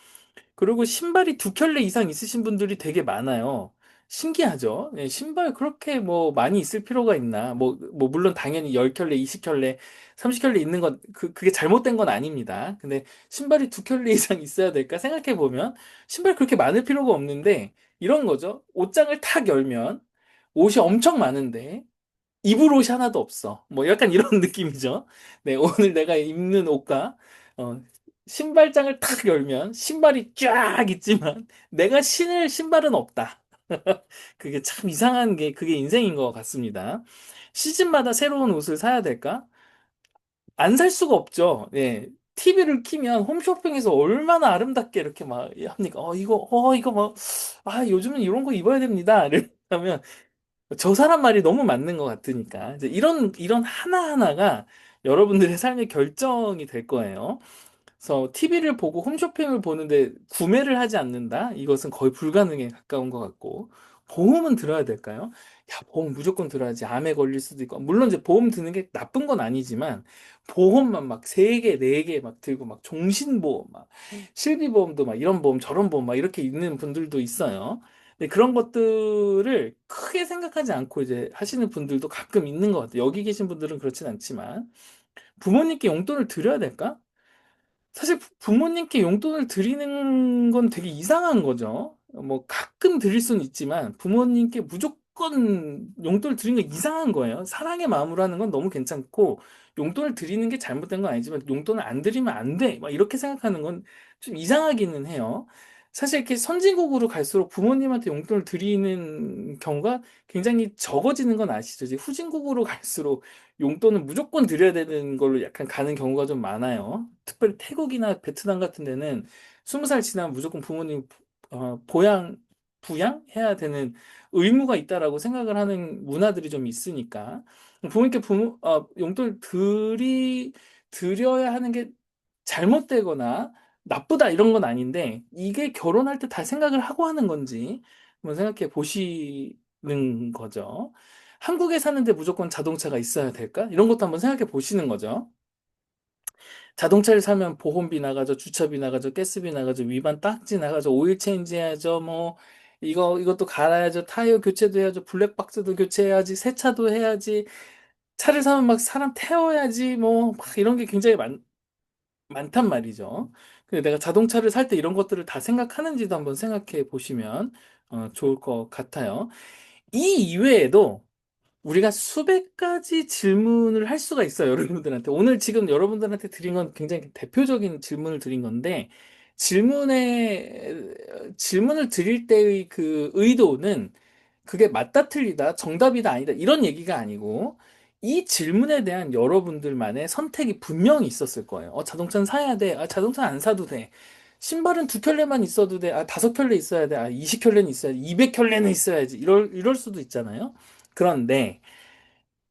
그리고 신발이 두 켤레 이상 있으신 분들이 되게 많아요. 신기하죠? 예, 신발 그렇게 뭐 많이 있을 필요가 있나? 물론 당연히 10켤레, 20켤레, 30켤레 있는 건, 그게 잘못된 건 아닙니다. 근데 신발이 두 켤레 이상 있어야 될까? 생각해 보면 신발 그렇게 많을 필요가 없는데 이런 거죠. 옷장을 탁 열면 옷이 엄청 많은데 입을 옷이 하나도 없어. 뭐 약간 이런 느낌이죠. 네, 오늘 내가 입는 옷과 어, 신발장을 탁 열면 신발이 쫙 있지만 내가 신을 신발은 없다. 그게 참 이상한 게 그게 인생인 것 같습니다. 시즌마다 새로운 옷을 사야 될까? 안 살 수가 없죠. 예. TV를 키면 홈쇼핑에서 얼마나 아름답게 이렇게 막 합니까? 이거 뭐, 요즘은 이런 거 입어야 됩니다. 이러면 저 사람 말이 너무 맞는 것 같으니까. 이제 이런 하나하나가 여러분들의 삶의 결정이 될 거예요. 그래서 TV를 보고 홈쇼핑을 보는데 구매를 하지 않는다? 이것은 거의 불가능에 가까운 것 같고. 보험은 들어야 될까요? 야, 보험 무조건 들어야지. 암에 걸릴 수도 있고. 물론 이제 보험 드는 게 나쁜 건 아니지만, 보험만 막 세개네개 막 들고, 막 종신보험, 막 실비보험도 막 이런 보험, 저런 보험 막 이렇게 있는 분들도 있어요. 근데 그런 것들을 크게 생각하지 않고 이제 하시는 분들도 가끔 있는 것 같아요. 여기 계신 분들은 그렇진 않지만. 부모님께 용돈을 드려야 될까? 사실 부모님께 용돈을 드리는 건 되게 이상한 거죠. 뭐 가끔 드릴 수는 있지만 부모님께 무조건 용돈을 드리는 게 이상한 거예요. 사랑의 마음으로 하는 건 너무 괜찮고 용돈을 드리는 게 잘못된 건 아니지만 용돈을 안 드리면 안 돼. 막 이렇게 생각하는 건 좀 이상하기는 해요. 사실 이렇게 선진국으로 갈수록 부모님한테 용돈을 드리는 경우가 굉장히 적어지는 건 아시죠? 이제 후진국으로 갈수록 용돈은 무조건 드려야 되는 걸로 약간 가는 경우가 좀 많아요. 특별히 태국이나 베트남 같은 데는 20살 지나면 무조건 부모님 보양, 부양해야 되는 의무가 있다라고 생각을 하는 문화들이 좀 있으니까 부모님께 용돈을 드려야 하는 게 잘못되거나 나쁘다 이런 건 아닌데 이게 결혼할 때 다 생각을 하고 하는 건지 한번 생각해 보시는 거죠. 한국에 사는데 무조건 자동차가 있어야 될까? 이런 것도 한번 생각해 보시는 거죠. 자동차를 사면 보험비 나가죠, 주차비 나가죠, 가스비 나가죠, 위반 딱지 나가죠, 오일 체인지 해야죠, 뭐, 이것도 갈아야죠, 타이어 교체도 해야죠, 블랙박스도 교체해야지, 세차도 해야지, 차를 사면 막 사람 태워야지, 뭐, 막 이런 게 굉장히 많단 말이죠. 근데 내가 자동차를 살 때 이런 것들을 다 생각하는지도 한번 생각해 보시면 좋을 것 같아요. 이 이외에도 우리가 수백 가지 질문을 할 수가 있어요, 여러분들한테. 오늘 지금 여러분들한테 드린 건 굉장히 대표적인 질문을 드린 건데, 질문을 드릴 때의 그 의도는 그게 맞다, 틀리다, 정답이다, 아니다, 이런 얘기가 아니고, 이 질문에 대한 여러분들만의 선택이 분명히 있었을 거예요. 자동차는 사야 돼. 자동차는 안 사도 돼. 신발은 두 켤레만 있어도 돼. 다섯 켤레 있어야 돼. 20켤레는 있어야지. 200켤레는 있어야지. 이럴 수도 있잖아요. 그런데,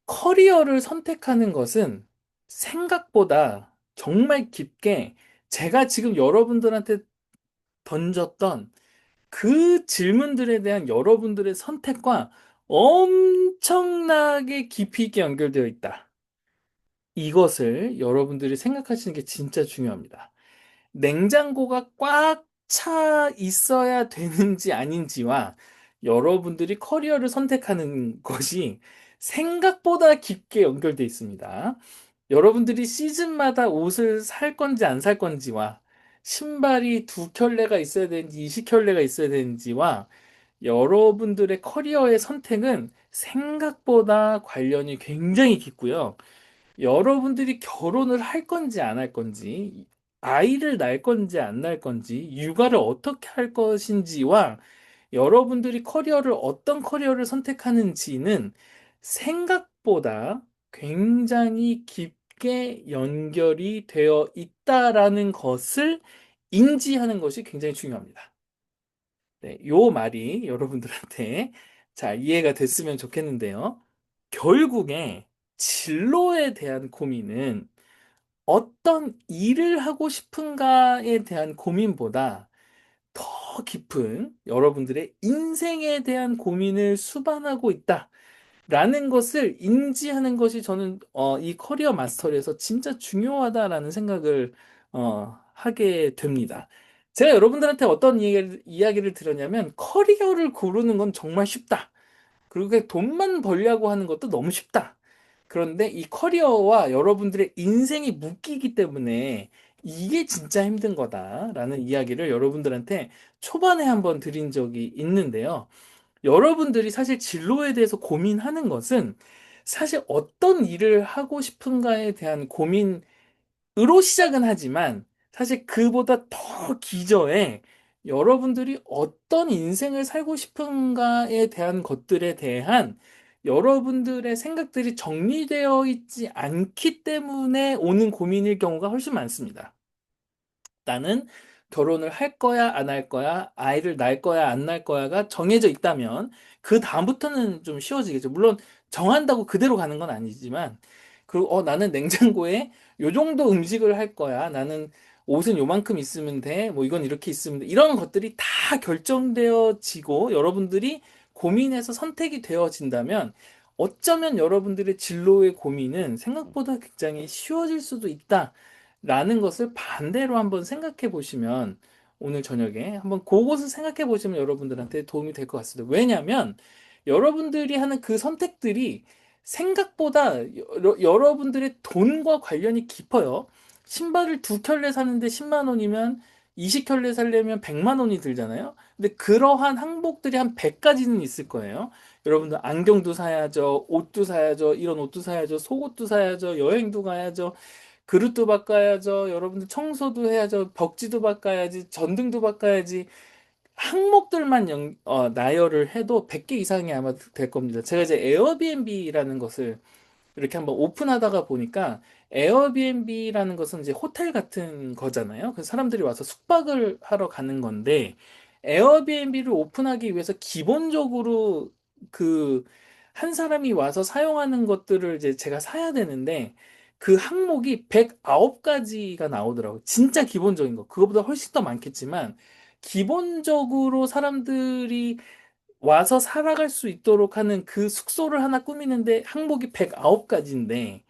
커리어를 선택하는 것은 생각보다 정말 깊게 제가 지금 여러분들한테 던졌던 그 질문들에 대한 여러분들의 선택과 엄청나게 깊이 있게 연결되어 있다. 이것을 여러분들이 생각하시는 게 진짜 중요합니다. 냉장고가 꽉 차 있어야 되는지 아닌지와 여러분들이 커리어를 선택하는 것이 생각보다 깊게 연결되어 있습니다. 여러분들이 시즌마다 옷을 살 건지 안 살 건지와 신발이 두 켤레가 있어야 되는지 20켤레가 있어야 되는지와 여러분들의 커리어의 선택은 생각보다 관련이 굉장히 깊고요. 여러분들이 결혼을 할 건지 안 할 건지, 아이를 낳을 건지 안 낳을 건지, 육아를 어떻게 할 것인지와 여러분들이 어떤 커리어를 선택하는지는 생각보다 굉장히 깊게 연결이 되어 있다라는 것을 인지하는 것이 굉장히 중요합니다. 네, 요 말이 여러분들한테 잘 이해가 됐으면 좋겠는데요. 결국에 진로에 대한 고민은 어떤 일을 하고 싶은가에 대한 고민보다 더 깊은 여러분들의 인생에 대한 고민을 수반하고 있다라는 것을 인지하는 것이 저는 이 커리어 마스터리에서 진짜 중요하다라는 생각을 하게 됩니다. 제가 여러분들한테 어떤 이야기를 들었냐면 커리어를 고르는 건 정말 쉽다. 그리고 그 돈만 벌려고 하는 것도 너무 쉽다. 그런데 이 커리어와 여러분들의 인생이 묶이기 때문에 이게 진짜 힘든 거다라는 이야기를 여러분들한테 초반에 한번 드린 적이 있는데요. 여러분들이 사실 진로에 대해서 고민하는 것은 사실 어떤 일을 하고 싶은가에 대한 고민으로 시작은 하지만 사실 그보다 더 기저에 여러분들이 어떤 인생을 살고 싶은가에 대한 것들에 대한 여러분들의 생각들이 정리되어 있지 않기 때문에 오는 고민일 경우가 훨씬 많습니다. 나는 결혼을 할 거야, 안 할 거야, 아이를 낳을 거야, 안 낳을 거야가 정해져 있다면 그 다음부터는 좀 쉬워지겠죠. 물론 정한다고 그대로 가는 건 아니지만 그리고 나는 냉장고에 요 정도 음식을 할 거야. 나는 옷은 요만큼 있으면 돼. 뭐 이건 이렇게 있으면 돼. 이런 것들이 다 결정되어지고 여러분들이 고민해서 선택이 되어진다면 어쩌면 여러분들의 진로의 고민은 생각보다 굉장히 쉬워질 수도 있다. 라는 것을 반대로 한번 생각해 보시면 오늘 저녁에 한번 그것을 생각해 보시면 여러분들한테 도움이 될 것 같습니다. 왜냐하면 여러분들이 하는 그 선택들이 생각보다 여러분들의 돈과 관련이 깊어요. 신발을 두 켤레 사는데 10만 원이면 20켤레 살려면 100만 원이 들잖아요. 근데 그러한 항목들이 한 100가지는 있을 거예요. 여러분들 안경도 사야죠. 옷도 사야죠. 이런 옷도 사야죠. 속옷도 사야죠. 여행도 가야죠. 그릇도 바꿔야죠. 여러분들 청소도 해야죠. 벽지도 바꿔야지. 전등도 바꿔야지. 항목들만 나열을 해도 100개 이상이 아마 될 겁니다. 제가 이제 에어비앤비라는 것을 이렇게 한번 오픈하다가 보니까 에어비앤비라는 것은 이제 호텔 같은 거잖아요. 그래서 사람들이 와서 숙박을 하러 가는 건데 에어비앤비를 오픈하기 위해서 기본적으로 그 한 사람이 와서 사용하는 것들을 이제 제가 사야 되는데 그 항목이 109가지가 나오더라고요. 진짜 기본적인 거. 그거보다 훨씬 더 많겠지만 기본적으로 사람들이 와서 살아갈 수 있도록 하는 그 숙소를 하나 꾸미는데 항목이 109가지인데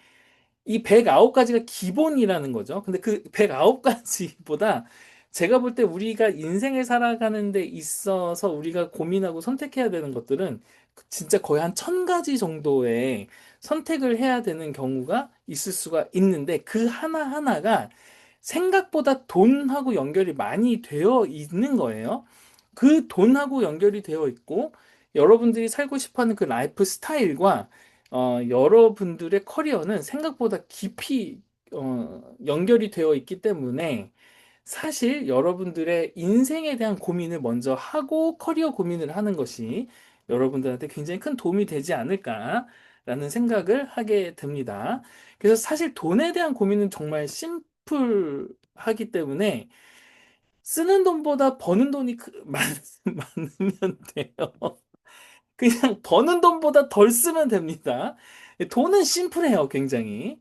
이 109가지가 기본이라는 거죠. 근데 그 109가지보다 제가 볼 때 우리가 인생을 살아가는 데 있어서 우리가 고민하고 선택해야 되는 것들은 진짜 거의 한 1000가지 정도의 선택을 해야 되는 경우가 있을 수가 있는데 그 하나하나가 생각보다 돈하고 연결이 많이 되어 있는 거예요. 그 돈하고 연결이 되어 있고 여러분들이 살고 싶어 하는 그 라이프 스타일과 여러분들의 커리어는 생각보다 깊이 연결이 되어 있기 때문에 사실 여러분들의 인생에 대한 고민을 먼저 하고 커리어 고민을 하는 것이 여러분들한테 굉장히 큰 도움이 되지 않을까라는 생각을 하게 됩니다. 그래서 사실 돈에 대한 고민은 정말 심플하기 때문에 쓰는 돈보다 버는 돈이 많으면 돼요. 그냥 버는 돈보다 덜 쓰면 됩니다. 돈은 심플해요, 굉장히.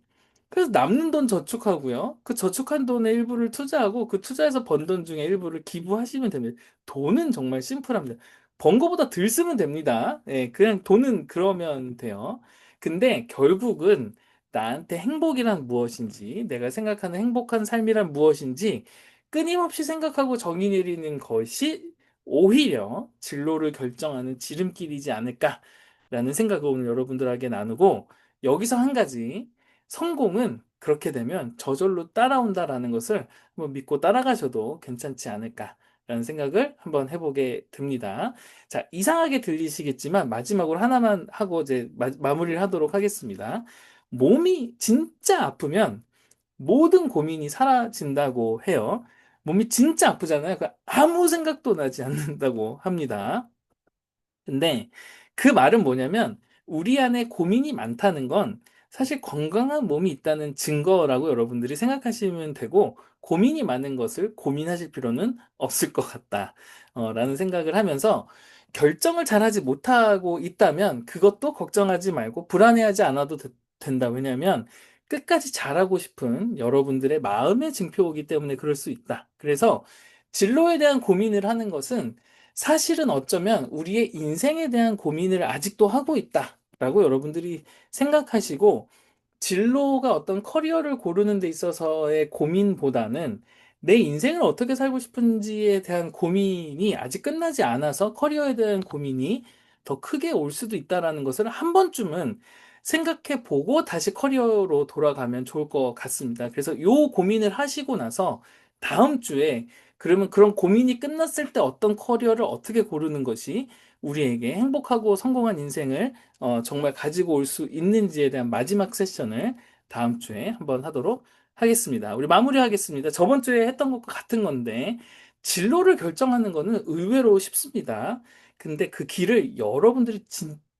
그래서 남는 돈 저축하고요. 그 저축한 돈의 일부를 투자하고 그 투자해서 번 돈 중에 일부를 기부하시면 됩니다. 돈은 정말 심플합니다. 번 거보다 덜 쓰면 됩니다. 예, 그냥 돈은 그러면 돼요. 근데 결국은 나한테 행복이란 무엇인지, 내가 생각하는 행복한 삶이란 무엇인지 끊임없이 생각하고 정의 내리는 것이 오히려 진로를 결정하는 지름길이지 않을까라는 생각을 오늘 여러분들에게 나누고 여기서 한 가지 성공은 그렇게 되면 저절로 따라온다라는 것을 한번 믿고 따라가셔도 괜찮지 않을까라는 생각을 한번 해보게 됩니다. 자, 이상하게 들리시겠지만 마지막으로 하나만 하고 이제 마무리를 하도록 하겠습니다. 몸이 진짜 아프면 모든 고민이 사라진다고 해요. 몸이 진짜 아프잖아요. 아무 생각도 나지 않는다고 합니다. 근데 그 말은 뭐냐면 우리 안에 고민이 많다는 건 사실 건강한 몸이 있다는 증거라고 여러분들이 생각하시면 되고 고민이 많은 것을 고민하실 필요는 없을 것 같다. 라는 생각을 하면서 결정을 잘하지 못하고 있다면 그것도 걱정하지 말고 불안해하지 않아도 된다. 왜냐하면 끝까지 잘하고 싶은 여러분들의 마음의 증표이기 때문에 그럴 수 있다. 그래서 진로에 대한 고민을 하는 것은 사실은 어쩌면 우리의 인생에 대한 고민을 아직도 하고 있다라고 여러분들이 생각하시고 진로가 어떤 커리어를 고르는 데 있어서의 고민보다는 내 인생을 어떻게 살고 싶은지에 대한 고민이 아직 끝나지 않아서 커리어에 대한 고민이 더 크게 올 수도 있다라는 것을 한 번쯤은 생각해 보고 다시 커리어로 돌아가면 좋을 것 같습니다. 그래서 요 고민을 하시고 나서 다음 주에 그러면 그런 고민이 끝났을 때 어떤 커리어를 어떻게 고르는 것이 우리에게 행복하고 성공한 인생을 정말 가지고 올 수 있는지에 대한 마지막 세션을 다음 주에 한번 하도록 하겠습니다. 우리 마무리하겠습니다. 저번 주에 했던 것과 같은 건데 진로를 결정하는 거는 의외로 쉽습니다. 근데 그 길을 여러분들이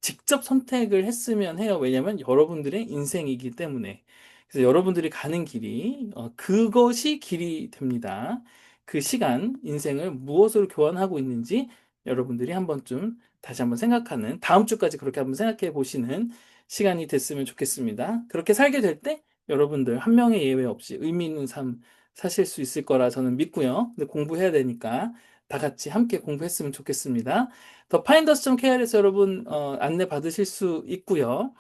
직접 선택을 했으면 해요. 왜냐하면 여러분들의 인생이기 때문에. 그래서 여러분들이 가는 길이 그것이 길이 됩니다. 그 시간, 인생을 무엇으로 교환하고 있는지 여러분들이 한 번쯤 다시 한번 생각하는 다음 주까지 그렇게 한번 생각해 보시는 시간이 됐으면 좋겠습니다. 그렇게 살게 될 때 여러분들 한 명의 예외 없이 의미 있는 삶 사실 수 있을 거라 저는 믿고요. 근데 공부해야 되니까 다 같이 함께 공부했으면 좋겠습니다. 더 파인더스.kr에서 여러분 안내 받으실 수 있고요.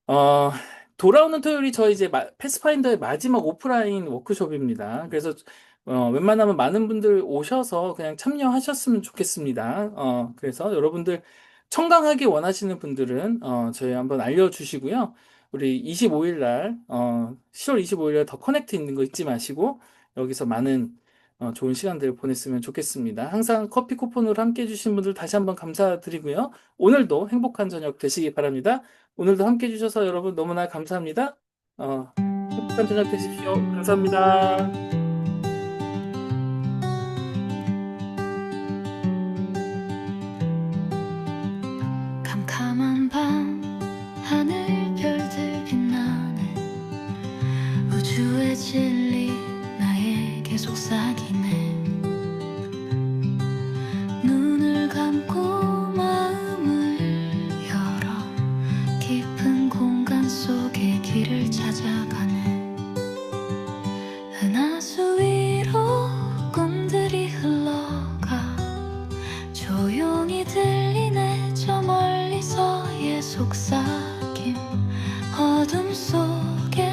어, 돌아오는 토요일이 저희 이제 패스파인더의 마지막 오프라인 워크숍입니다. 그래서 웬만하면 많은 분들 오셔서 그냥 참여하셨으면 좋겠습니다. 그래서 여러분들 청강하기 원하시는 분들은 저희 한번 알려주시고요. 우리 25일 날, 10월 25일 날 더 커넥트 있는 거 잊지 마시고 여기서 많은 좋은 시간들 보냈으면 좋겠습니다. 항상 커피 쿠폰으로 함께 해주신 분들 다시 한번 감사드리고요. 오늘도 행복한 저녁 되시기 바랍니다. 오늘도 함께 해주셔서 여러분 너무나 감사합니다. 행복한 저녁 되십시오. 감사합니다. 캄캄한 밤 하늘 별들 빛나네 우주의 진리 나에게 속삭이네 눈을 감고 마음을 열어 깊은 공간 속의 길을 찾아가네 은하수 위로 꿈들이 흘러가 조용히 들리네 저 멀리서의 속삭임 어둠 속에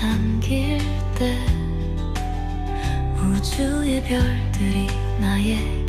잠길 때 우주의 별들이 나의